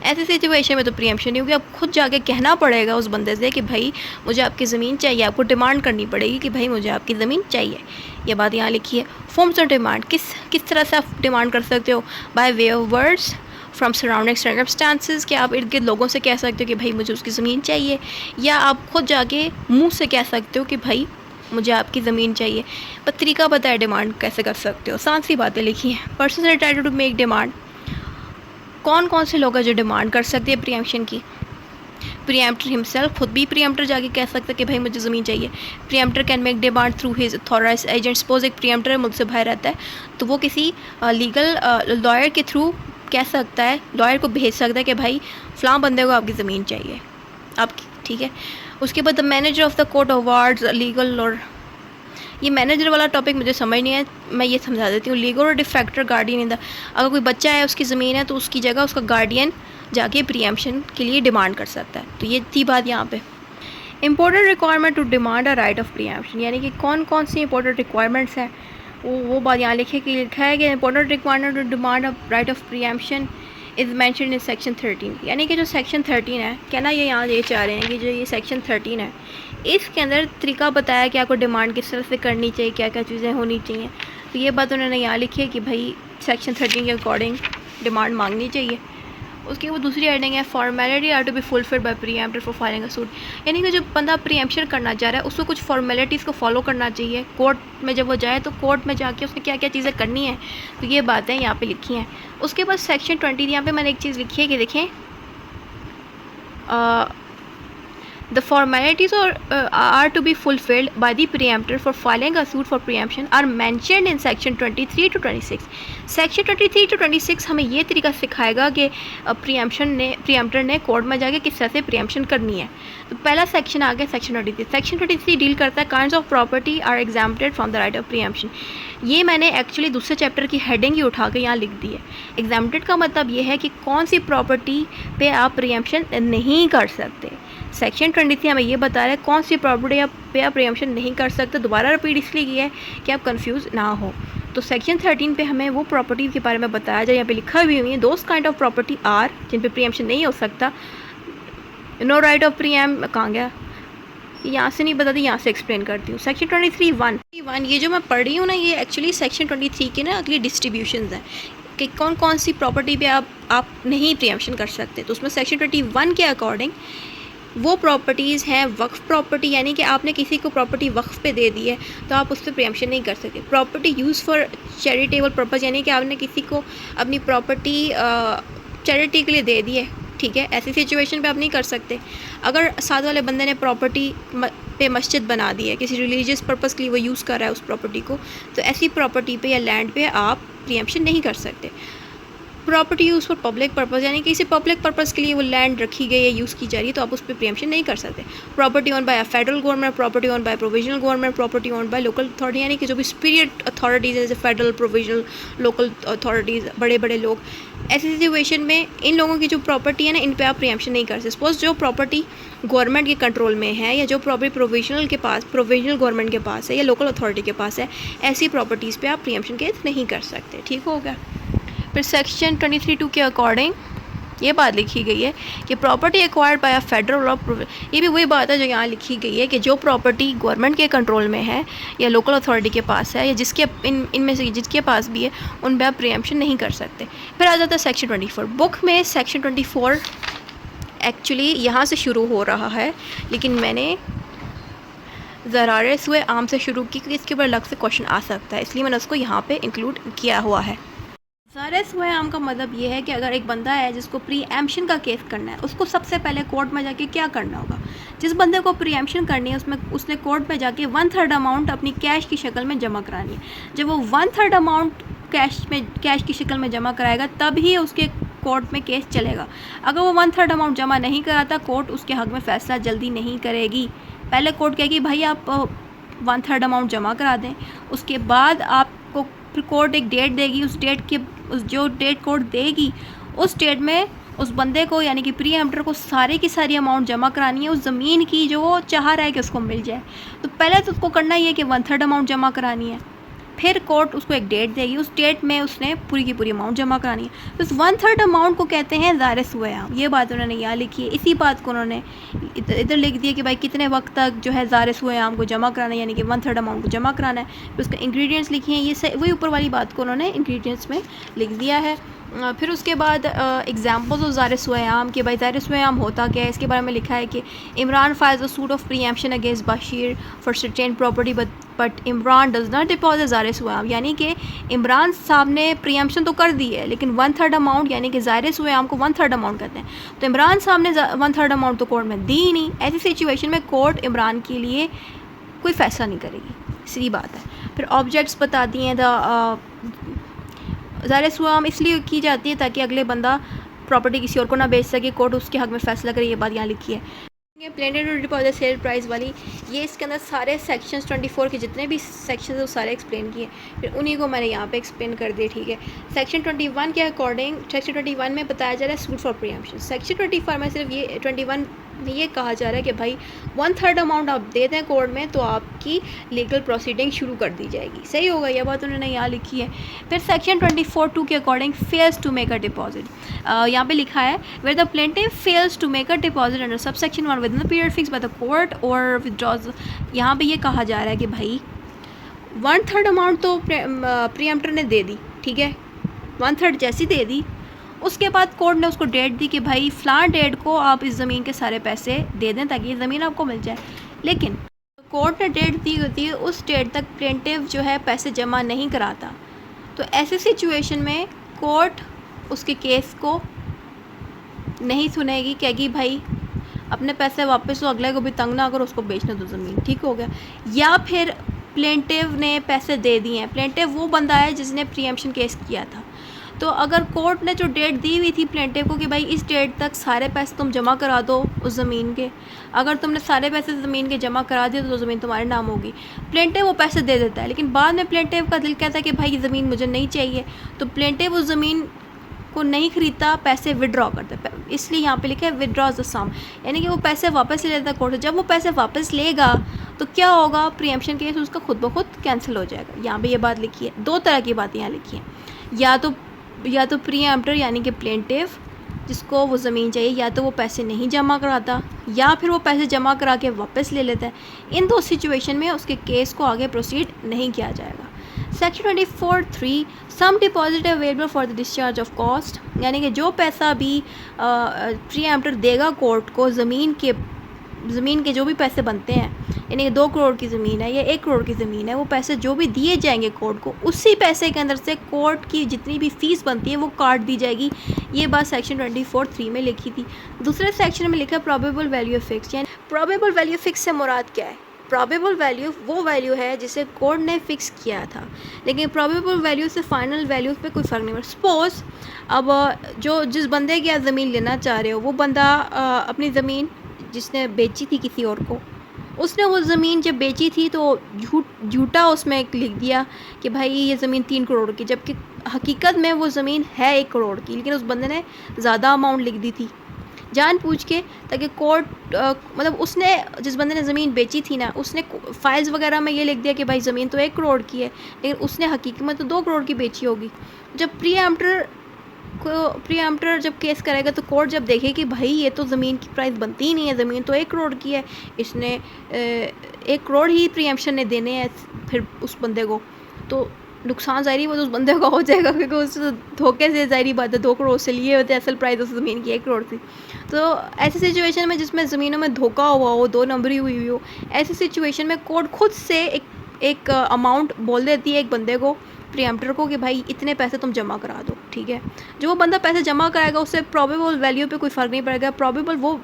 ऐसी सिचुएशन में तो प्रीएम्पशन नहीं होगी। आप खुद जाके कहना पड़ेगा उस बंदे से कि भाई मुझे आपकी ज़मीन चाहिए, आपको डिमांड करनी पड़ेगी कि भाई मुझे आपकी ज़मीन चाहिए। ये बात यहाँ लिखी है। फॉर्म्स ऑफ डिमांड, किस तरह से आप डिमांड कर सकते हो? By way of words from surrounding circumstances, कि आप इर्द गिर्द लोगों से कह सकते हो कि भाई मुझे उसकी ज़मीन चाहिए, या आप खुद जाके मुंह से कह सकते हो कि भाई मुझे आपकी ज़मीन चाहिए। पर तरीका पता है डिमांड कैसे कर सकते हो, आसान सी बातें लिखी हैं। पर्सन रिटाइटल टू मेक डिमांड, कौन कौन से लोग हैं जो डिमांड कर सकते हैं प्रीएम्पशन की? प्रीएम्प्टर हिमसेल्फ, खुद भी प्रीएम्प्टर जाके कह सकते कि भाई मुझे ज़मीन चाहिए। Preemptor can make demand through his authorised agent. Suppose एक प्रीएम्प्टर मुझसे बाहर रहता है तो वो किसी लीगल लॉयर के थ्रू कह सकता है, लॉयर को भेज सकता है कि भाई फ़लाँ बंदे को आपकी ज़मीन चाहिए आपकी, ठीक है। उसके बाद the manager of the court awards legal, और ये मैनेजर वाला टॉपिक मुझे समझ नहीं है, मैं ये समझा देती हूँ। लीगल और डिफेक्टर गार्डियन इन द, अगर कोई बच्चा है उसकी ज़मीन है तो उसकी जगह उसका गार्डियन जाके प्रीएम्पशन के लिए डिमांड कर सकता है। तो ये थी बात यहाँ पे। Important requirement to demand a right of preemption, यानी कि कौन कौन सी इंपॉर्टेंट रिक्वायरमेंट्स हैं वो बात यहाँ लिखा है कि important requirement to demand of right of preemption is mention in section 13। यानी कि जो सेक्शन 13 है, कहना ये यहाँ ये चाह रहे हैं कि जो ये सेक्शन 13 है इसके अंदर तरीका बताया कि आपको डिमांड किस तरह से करनी चाहिए, क्या क्या चीज़ें होनी चाहिए। तो ये बात उन्होंने यहाँ लिखी है कि भाई सेक्शन 13 के अकॉर्डिंग डिमांड मांगनी चाहिए। उसकी वो दूसरी हेडिंग है formality are to be fulfilled by preemptor for filing a suit, यानी कि जो बंदा प्रीएम्पशन करना चाह रहा है उसको कुछ फॉर्मेलिटीज़ को फॉलो करना चाहिए। कोर्ट में जब वो जाए तो कोर्ट में जाके उसने क्या क्या चीज़ें करनी है, तो ये बातें यहाँ पे लिखी हैं। उसके बाद सेक्शन 20 यहाँ पे मैंने एक चीज़ लिखी है कि देखें the formalities are to be fulfilled by the preemptor for filing a suit for preemption are mentioned in section 23 to 26। Section 23 to 26 हमें ये तरीका सिखाएगा कि प्रीएम्प्टर ने कोर्ट में जाके किस तरह से प्रीएम्पशन करनी है। तो पहला सेक्शन आ गया सेक्शन 23। सेक्शन 23 डील करता है kinds of property are exempted from the right of preemption. ये मैंने एक्चुअली दूसरे चैप्टर की हेडिंग ही उठा के यहाँ लिख दी है। एग्जाम्प्टेड का मतलब ये है कि कौन सी प्रॉपर्टी पे आप प्रीएम्पशन नहीं कर सकते। सेक्शन 23 हमें ये बता रहा है कौन सी प्रॉपर्टी पे आप प्रीएम्पशन नहीं कर सकते। दोबारा रिपीट इसलिए किया है कि आप कंफ्यूज ना हो। तो सेक्शन 13 पे हमें वो प्रॉपर्टीज़ के बारे में बताया जाए। यहाँ पे लिखा भी हुई है दोस्त काइंड ऑफ प्रॉपर्टी आर जिन पे प्रीएम्पशन नहीं हो सकता। नो राइट ऑफ प्रीएम कहाँ गया, यहाँ से नहीं बताती, यहाँ से एक्सप्लेन करती हूँ। सेक्शन 23(1) ये जो मैं पढ़ रही हूँ ना, ये एक्चुअली सेक्शन 23 की ना अगली डिस्ट्रीब्यूशंस हैं कि कौन कौन सी प्रॉपर्टी पे आप नहीं प्रीएम्पशन कर सकते। तो उसमें सेक्शन 21 के अकॉर्डिंग वो प्रॉपर्टीज़ हैं वक्फ प्रॉपर्टी, यानी कि आपने किसी को प्रॉपर्टी वक्फ पे दे दी है तो आप उस पर प्रीएम्पशन नहीं कर सकते। Property use for charitable purpose, यानी कि आपने किसी को अपनी प्रॉपर्टी चैरिटी के लिए दे दी है, ठीक है, ऐसी सिचुएशन पे आप नहीं कर सकते। अगर साथ वाले बंदे ने प्रॉपर्टी पे मस्जिद बना दी है, किसी रिलीजियस पर्पज़ के लिए वो यूज़ कर रहा है उस प्रॉपर्टी को, तो ऐसी प्रॉपर्टी पे या लैंड पे आप प्रीएम्पशन नहीं कर सकते। Property use for public purpose, यानी किसी पब्लिक पर्पज़ के लिए वो लैंड रखी गई है, यूज़ की जा रही है, तो आप उस पर प्रीएम्पशन नहीं कर सकते। Property own by a federal government, property own by provisional government, property own by local authority, यानी कि जो भी सुपीरियर अथॉरिटीज़ है जैसे फेडरल, प्रोविजनल, लोकल अथॉरिटीज़, बड़े बड़े लोग, ऐसी सिचुएशन में इन लोगों की जो प्रॉपर्टी है ना, इन पे आप प्रीएम्पशन नहीं कर सकते। सपोज जो प्रॉपर्टी गवर्नमेंट के कंट्रोल में है या जो प्रॉपर्टी प्रोविजनल गवर्नमेंट के पास है या लोकल अथॉरिटी के पास है, ऐसी प्रॉपर्टीज़ पे आप प्रीएम्पशन केस नहीं कर सकते, ठीक हो गया। फिर सेक्शन 23(2) के अकॉर्डिंग ये बात लिखी गई है कि property acquired by a federal और, ये भी वही बात है जो यहाँ लिखी गई है कि जो प्रॉपर्टी गवर्नमेंट के कंट्रोल में है या लोकल अथॉरिटी के पास है या जिसके इनमें से जिसके पास भी है, उन पर आप प्रीएम्पशन नहीं कर सकते। फिर आ जाता है सेक्शन 24। बुक में सेक्शन 24 एक्चुअली यहाँ से शुरू हो रहा है, लेकिन मैंने ज़रारे सुए आम से शुरू की क्योंकि इसके ऊपर अलग से क्वेश्चन आ सकता है, इसलिए मैंने उसको यहाँ पे इंक्लूड किया हुआ है। ज़रारे सुए आम का मतलब ये है कि अगर एक बंदा है जिसको प्रीएम्पशन का केस करना है, उसको सबसे पहले कोर्ट में जाके क्या करना होगा। जिस बंदे को प्रीएम्पशन करनी है उसने कोर्ट में जाके 1/3 अमाउंट अपनी कैश की शक्ल में जमा करानी है। जब वो 1/3 अमाउंट कैश की शक्ल में जमा कराएगा तभी उसके कोर्ट में केस चलेगा। अगर वो 1/3 अमाउंट जमा नहीं कराता, कोर्ट उसके हक़ में फ़ैसला जल्दी नहीं करेगी। पहले कोर्ट कहेगी भाई आप 1/3 अमाउंट जमा करा दें, उसके बाद आपको फिर कोर्ट एक डेट देगी, उस जो डेट कोर्ट देगी उस डेट में उस बंदे को यानी कि प्री एम्प्टर को सारी की सारी अमाउंट जमा करानी है उस ज़मीन की जो वो चाह रहा है कि उसको मिल जाए। तो पहले तो उसको करना ही है कि 1/3 अमाउंट जमा करानी है, फिर कोर्ट उसको एक डेट देगी, उस डेट में उसने पूरी की पूरी अमाउंट जमा करानी है। तो इस 1/3 अमाउंट को कहते हैं ज़ाहिर सुयाम। ये बात उन्होंने यहाँ लिखी है। इसी बात को उन्होंने इधर लिख दिया कि भाई कितने वक्त तक जो है ज़ाहिर सुयाम को जमा कराना है, यानी कि 1/3 अमाउंट को जमा कराना है। फिर उसके इंग्रेडिएंट्स लिखे हैं, ये वही ऊपर वाली बात को उन्होंने इंग्रेडिएंट्स में लिख दिया है। फिर उसके बाद एग्जाम्पल्स ऑफ ज़ाहिर सुयाम कि भाई ज़ाहिर सुयाम होता क्या है, इसके बारे में लिखा है कि Imran files a suit of preemption against Bashir for certain property but Imran does not deposit ज़ाहिर सुयाम। यानी कि इमरान साहब ने प्रीएम्प्शन तो कर दी है लेकिन 1/3 अमाउंट यानी कि ज़ाहिर सुयाम को 1/3 अमाउंट कहते हैं, तो इमरान साहब ने 1/3 अमाउंट तो कोर्ट में दी ही नहीं। ऐसी सिचुएशन में कोर्ट इमरान के लिए कोई फ़ैसला नहीं करेगी, सीधी बात है। फिर ऑब्जेक्ट्स बता दिए हैं। ज़ाहिर सुयाम इसलिए की जाती है ताकि अगले बंदा प्रॉपर्टी किसी और को ना बेच सके, कोर्ट उसके हक में फ़ैसला करे। ये बात यहाँ लिखी है। प्लेंटेड डिपॉजिट सेल प्राइस वाली, ये इसके अंदर सारे सेक्शंस 24 के जितने भी सेक्शंस है वो सारे एक्सप्लेन किए, फिर उन्हीं को मैंने यहाँ पे एक्सप्लेन कर दिया, ठीक है। सेक्शन 21 के अकॉर्डिंग सेक्शन 21 में बताया जा रहा है सूट फॉर प्रीएम्प्शन। सेक्शन 24 में सिर्फ ये 21 में ये कहा जा रहा है कि भाई 1/3 अमाउंट आप दे दें कोर्ट में तो आपकी लीगल प्रोसीडिंग शुरू कर दी जाएगी। सही होगा, यह बात उन्होंने यहाँ लिखी है। फिर सेक्शन 24(2) के according fails to make a deposit, यहाँ पे लिखा है where the plaintiff fails to make a deposit under subsection 1 within the period fix by the court और विथड्रॉज। यहाँ पे ये कहा जा रहा है कि भाई 1/3 अमाउंट तो प्रीएम्प्टर ने दे दी, ठीक है, 1/3 जैसी दे दी, उसके बाद कोर्ट ने उसको डेट दी कि भाई फ़लाँ डेट को आप इस ज़मीन के सारे पैसे दे दें ताकि ये ज़मीन आपको मिल जाए। लेकिन कोर्ट ने डेट दी होती है, उस डेट तक प्लेंटिफ जो है पैसे जमा नहीं कराता, तो ऐसी सिचुएशन में कोर्ट उसके केस को नहीं सुनेगी, कहेगी भाई अपने पैसे वापस, तो अगले को भी तंग ना करो, उसको बेचने दो ज़मीन, ठीक हो गया। या फिर प्लेंटिफ ने पैसे दे दिए हैं, प्लेंटिफ वो बंदा है जिसने प्रीएम्प्शन केस किया था, तो अगर कोर्ट ने जो डेट दी हुई थी प्लेंटिफ को कि भाई इस डेट तक सारे पैसे तुम जमा करा दो उस ज़मीन के, अगर तुमने सारे पैसे ज़मीन के जमा करा दिए तो ज़मीन तुम्हारे नाम होगी, प्लेंटिफ वो पैसे दे देता है। लेकिन बाद में प्लेंटिफ का दिल कहता है कि भाई ये ज़मीन मुझे नहीं चाहिए, तो प्लेंटिफ उस ज़मीन को नहीं खरीदता, पैसे विड्रॉ करता है। इसलिए यहाँ पे लिखा है विड्रॉज द सम, यानी कि वो पैसे वापस ले लेता है कोर्ट से। जब वो पैसे वापस लेगा तो क्या होगा, प्रीएम्प्शन केस उसका खुद ब खुद कैंसिल हो जाएगा। यहाँ पे ये बात लिखी है। दो तरह की बातें यहाँ लिखी हैं, या तो प्रीएम्प्टर यानी कि प्लेंटिफ जिसको वो ज़मीन चाहिए, या तो वो पैसे नहीं जमा कराता या फिर वो पैसे जमा करा के वापस ले लेता है। इन दो सिचुएशन में उसके केस को आगे प्रोसीड नहीं किया जाएगा। Section 24(3) sum deposit available for the discharge of cost, यानी कि जो पैसा भी प्रीएम्प्टर देगा कोर्ट को ज़मीन के जो भी पैसे बनते हैं, यानी कि 2 करोड़ की ज़मीन है या 1 करोड़ की ज़मीन है, वो पैसे जो भी दिए जाएंगे कोर्ट को, उसी पैसे के अंदर से कोर्ट की जितनी भी फ़ीस बनती है वो काट दी जाएगी। ये बात सेक्शन 24(3) में लिखी थी। दूसरे सेक्शन में लिखा है प्रोबेबल वैल्यू फिक्स, यानी प्रोबेबल वैल्यू फिक्स से मुराद क्या है? प्रोबेबल वैल्यू वो वैल्यू है जिसे कोर्ट ने फ़िक्स किया था, लेकिन प्रोबेबल वैल्यू से फाइनल वैल्यू पे कोई फ़र्क नहीं पड़ता। सपोज़ अब जिस बंदे की आप ज़मीन लेना चाह रहे हो, वो बंदा अपनी ज़मीन जिसने बेची थी किसी और को, उसने वो ज़मीन जब बेची थी तो झूठा उसमें लिख दिया कि भाई ये ज़मीन 3 करोड़ की, जबकि हकीकत में वो ज़मीन है 1 करोड़ की, लेकिन उस बंदे ने ज़्यादा अमाउंट लिख दी थी जानबूझ के, ताकि कोर्ट मतलब उसने जिस बंदे ने ज़मीन बेची थी ना, उसने फाइल्स वगैरह में ये लिख दिया कि भाई ज़मीन तो 1 करोड़ की है, लेकिन उसने हकीकत में तो 2 करोड़ की बेची होगी। जब प्रीएम्प्टर जब केस करेगा तो कोर्ट जब देखे कि भाई ये तो ज़मीन की प्राइस बनती ही नहीं है, ज़मीन तो 1 करोड़ की है, इसने 1 करोड़ ही प्रीएम्प्शन ने देने हैं फिर उस बंदे को, तो नुकसान ज़ाहिर वो तो उस बंदे का हो जाएगा, क्योंकि उस धोखे से ज़ाहिर बात है 2 करोड़ से लिए होते, असल प्राइस उस ज़मीन की 1 करोड़ थी। तो ऐसी सिचुएशन में जिसमें ज़मीनों में धोखा हुआ हो, 2 नंबरी हुई हो, ऐसी सिचुएशन में कोर्ट खुद से एक अमाउंट बोल देती है एक बंदे को, प्रीएम्प्टर को, कि भाई इतने पैसे तुम जमा करा दो, ठीक है। जो वो बंदा पैसे जमा कराएगा उससे प्रोबेबल वैल्यू पे कोई फ़र्क नहीं पड़ेगा। प्रोबेबल वो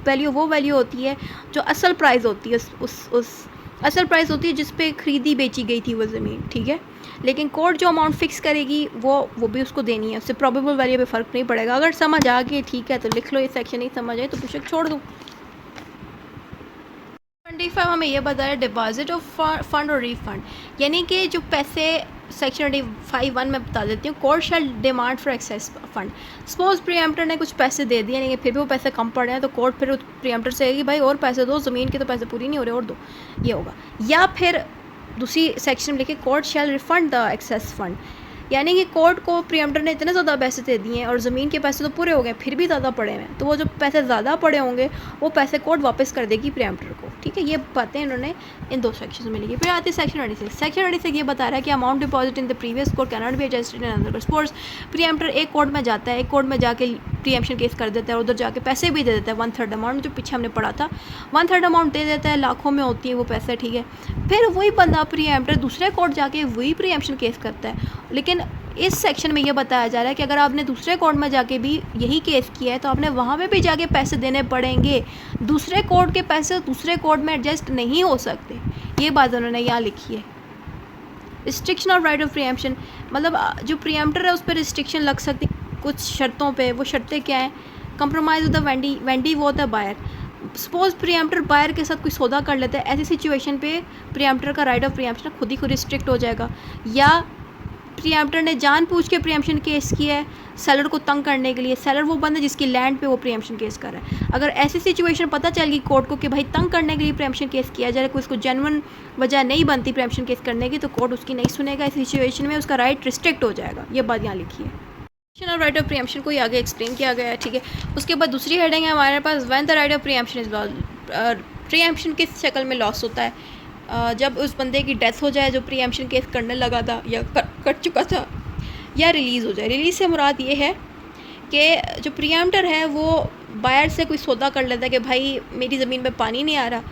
वैल्यू होती है जो असल प्राइस होती है, उस असल प्राइस होती है जिस पे ख़रीदी बेची गई थी वो ज़मीन, ठीक है। लेकिन कोर्ट जो अमाउंट फ़िक्स करेगी वो भी उसको देनी है, उससे प्रोबेबल वैल्यू पे फ़र्क नहीं पड़ेगा। अगर समझ आ गई ठीक है तो लिख लो, ये सेक्शन नहीं समझ आए तो बेशक छोड़ दो। 25 हमें ये बता रहा है डिपॉजिट ऑफ फंड और रीफंड, यानी कि जो पैसे सेक्शन 25(1) में बता देती हूँ, court shall demand for excess fund. Suppose preemptor ने कुछ पैसे दे दिए लेकिन फिर भी वो पैसे कम पड़ रहे हैं, तो कोर्ट फिर प्रीएम्प्टर से कहेगी भाई और पैसे दो, ज़मीन के तो पैसे पूरी नहीं हो रहे और दो, ये होगा। या फिर दूसरी सेक्शन में लिखे court shall refund the excess fund, यानी कि कोर्ट को प्रीएम्प्टर ने इतने ज़्यादा पैसे दे दिए हैं और ज़मीन के पैसे तो पूरे हो गए फिर भी ज़्यादा पड़े हुए हैं, तो वो जो पैसे ज़्यादा पड़े होंगे वो पैसे कोर्ट वापस कर देगी प्रीएम्प्टर को। ठीक है, ये बातें इन्होंने इन 2 सेक्शन में लिखी। फिर आती है सेक्शन 26। सेक्शन 26 ये बता रहा है कि amount deposit in the previous court can not be adjusted in another court. Suppose preemptor एक कोर्ट में जाता है, एक कोर्ट में जाके प्रीएम्प्शन केस कर देता है और उधर जाके पैसे भी दे देता है 1/3 अमाउंट, जो पीछे हमने पढ़ा था 1/3 अमाउंट दे देता है, लाखों में होती है वो पैसे। ठीक है, फिर वही बंदा प्रीएम्प्टर दूसरे कोर्ट जाके वही प्रीएम्प्शन केस करता है, लेकिन इस सेक्शन में ये बताया जा रहा है कि अगर आपने दूसरे कोर्ट में जाके भी यही केस किया है तो आपने वहाँ पे भी जाके पैसे देने पड़ेंगे। दूसरे कोर्ट के पैसे दूसरे कोर्ट में एडजस्ट नहीं हो सकते, ये बात उन्होंने यहाँ लिखी है। रिस्ट्रिक्शन ऑफ राइट ऑफ प्रीएम्प्शन, मतलब जो प्रीएम्प्टर है उस पर रिस्ट्रिक्शन लग सकती कुछ शर्तों पे। वो शर्तें क्या हैं? कंप्रोमाइज़ विद द वेंडी वो होता है बायर। सपोज प्रीएम्प्टर बायर के साथ कोई सौदा कर लेता है, ऐसी सिचुएशन पे प्रीएम्प्टर का राइट ऑफ प्रीएम्प्शन खुद ही खुद रिस्ट्रिक्ट हो जाएगा। या प्रीएम्प्टर ने जानबूझ के प्रीएम्प्शन केस किया है सेलर को तंग करने के लिए, सेलर वो बंदा जिसकी लैंड पे वो प्रीएम्प्शन केस कर रहा है, अगर ऐसी सिचुएशन पता चल गई कोर्ट को कि भाई तंग करने के लिए प्रीएम्प्शन केस किया जाए, कोई उसको जेन्युइन वजह नहीं बनती प्रीएम्प्शन केस करने की, तो कोर्ट उसकी नहीं सुनेगा। इस सिचुएशन में उसका राइट रिस्ट्रिक्ट हो जाएगा, ये बात यहाँ लिखी है। ऑफ राइट ऑफ प्रीएम्प्शन को आगे एक्सप्लेन किया गया है। ठीक है, उसके बाद दूसरी हेडिंग है हमारे पास when the right of preemption is lost. Preemption किस शक्ल में लॉस होता है? जब उस बंदे की डेथ हो जाए जो प्रीएम्प्शन केस करने लगा था या कर चुका था, या रिलीज़ हो जाए। रिलीज़ से मुराद ये है कि जो प्रीएम्प्टर है वो बायर से कोई सौदा कर लेता है कि भाई मेरी ज़मीन में पानी नहीं आ रहा,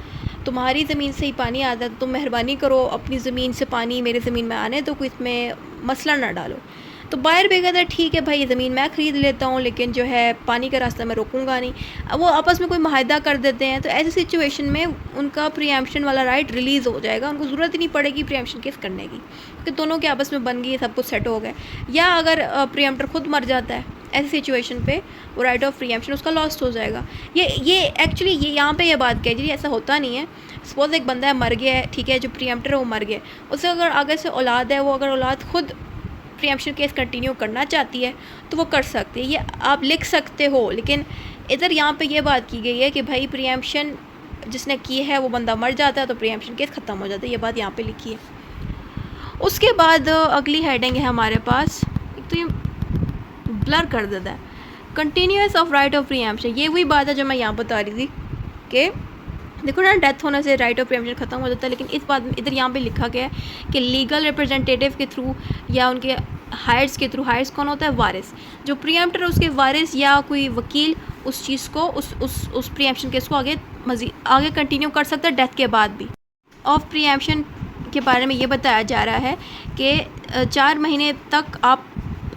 तुम्हारी ज़मीन से ही पानी आता है, तो तुम मेहरबानी करो अपनी ज़मीन से पानी मेरी ज़मीन में आने तो कोई इसमें मसला ना डालो। तो बायर भी कहता है ठीक है भाई ये ज़मीन मैं ख़रीद लेता हूँ, लेकिन जो है पानी का रास्ता मैं रोकूंगा नहीं। अब वो आपस में कोई माहिदा कर देते हैं, तो ऐसी सिचुएशन में उनका प्रीएम्प्शन वाला राइट रिलीज़ हो जाएगा, उनको ज़रूरत ही नहीं पड़ेगी प्रीएम्प्शन केस करने की, क्योंकि दोनों के आपस में बन गई, सब कुछ सेट हो गए। या अगर प्रीएम्प्टर खुद मर जाता है, ऐसी सिचुएशन पे वो राइट ऑफ प्रीएम्प्शन उसका लॉस्ट हो जाएगा। ये एक्चुअली ये यहाँ पे ये बात कह रही है, ऐसा होता नहीं है। सपोज एक बंदा है मर गया है, ठीक है, जो प्रीएम्प्टर है वो मर गया, उससे अगर आगे से औलाद है, वो अगर औलाद खुद प्रीएम्प्शन केस कंटिन्यू करना चाहती है तो वो कर सकती है, ये आप लिख सकते हो। लेकिन इधर यहाँ पे ये बात की गई है कि भाई प्रीएम्प्शन जिसने की है वो बंदा मर जाता है तो प्रीएम्प्शन केस ख़त्म हो जाता है, ये बात यहाँ पे लिखी है। उसके बाद अगली हेडिंग है हमारे पास, एक तो ये ब्लर कर देता है, कंटिन्यूअस ऑफ राइट ऑफ प्रीएम्प्शन। ये वही बात है जो मैं यहाँ बता रही थी कि देखो ना, डेथ होने से राइट ऑफ प्रीएम्प्शन ख़त्म हो जाता है, लेकिन इस बात में इधर यहाँ पे लिखा गया है कि लीगल रिप्रेजेंटेटिव के थ्रू या उनके हायर्स के थ्रू, हायर्स कौन होता है? वारिस। जो प्रीएम्प्टर है उसके वारिस या कोई वकील उस चीज़ को उस प्रीएम्प्शन केस को आगे कंटिन्यू कर सकता है डेथ के बाद भी। ऑफ प्रीएम्प्शन के बारे में ये बताया जा रहा है कि 4 महीने तक आप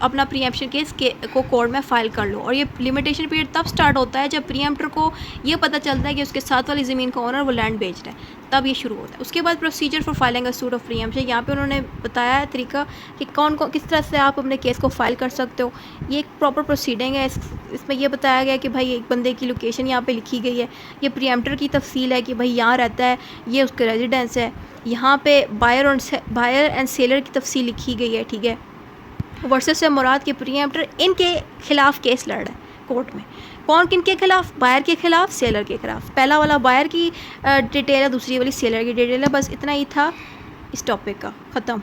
अपना प्रीएम्प्शन केस को कोर्ट में फ़ाइल कर लो, और ये लिमिटेशन पीरियड तब स्टार्ट होता है जब प्रीएम्प्टर को ये पता चलता है कि उसके साथ वाली ज़मीन का ओनर वो लैंड बेच रहा है, तब ये शुरू होता है। उसके बाद procedure for filing a suit of preemption, यहाँ पे उन्होंने बताया है तरीका कि किस तरह से आप अपने केस को फ़ाइल कर सकते हो। ये एक प्रॉपर प्रोसीडिंग है। इसमें यह बताया गया कि भाई एक बंदे की लोकेशन यहाँ पर लिखी गई है, ये प्रीएम्प्टर की तफसील है कि भाई यहाँ रहता है, ये उसका रेजिडेंस है, यहाँ पर बायर एंड सेलर की तफसील लिखी गई है। ठीक है, वर्सेस से मुराद के प्रीएम्प्टर इनके खिलाफ केस लड़ रहा है कोर्ट में। कौन किन के खिलाफ? बायर के खिलाफ, सेलर के खिलाफ। पहला वाला बायर की डिटेल है, दूसरी वाली सेलर की डिटेल है। बस इतना ही था इस टॉपिक का, ख़त्म।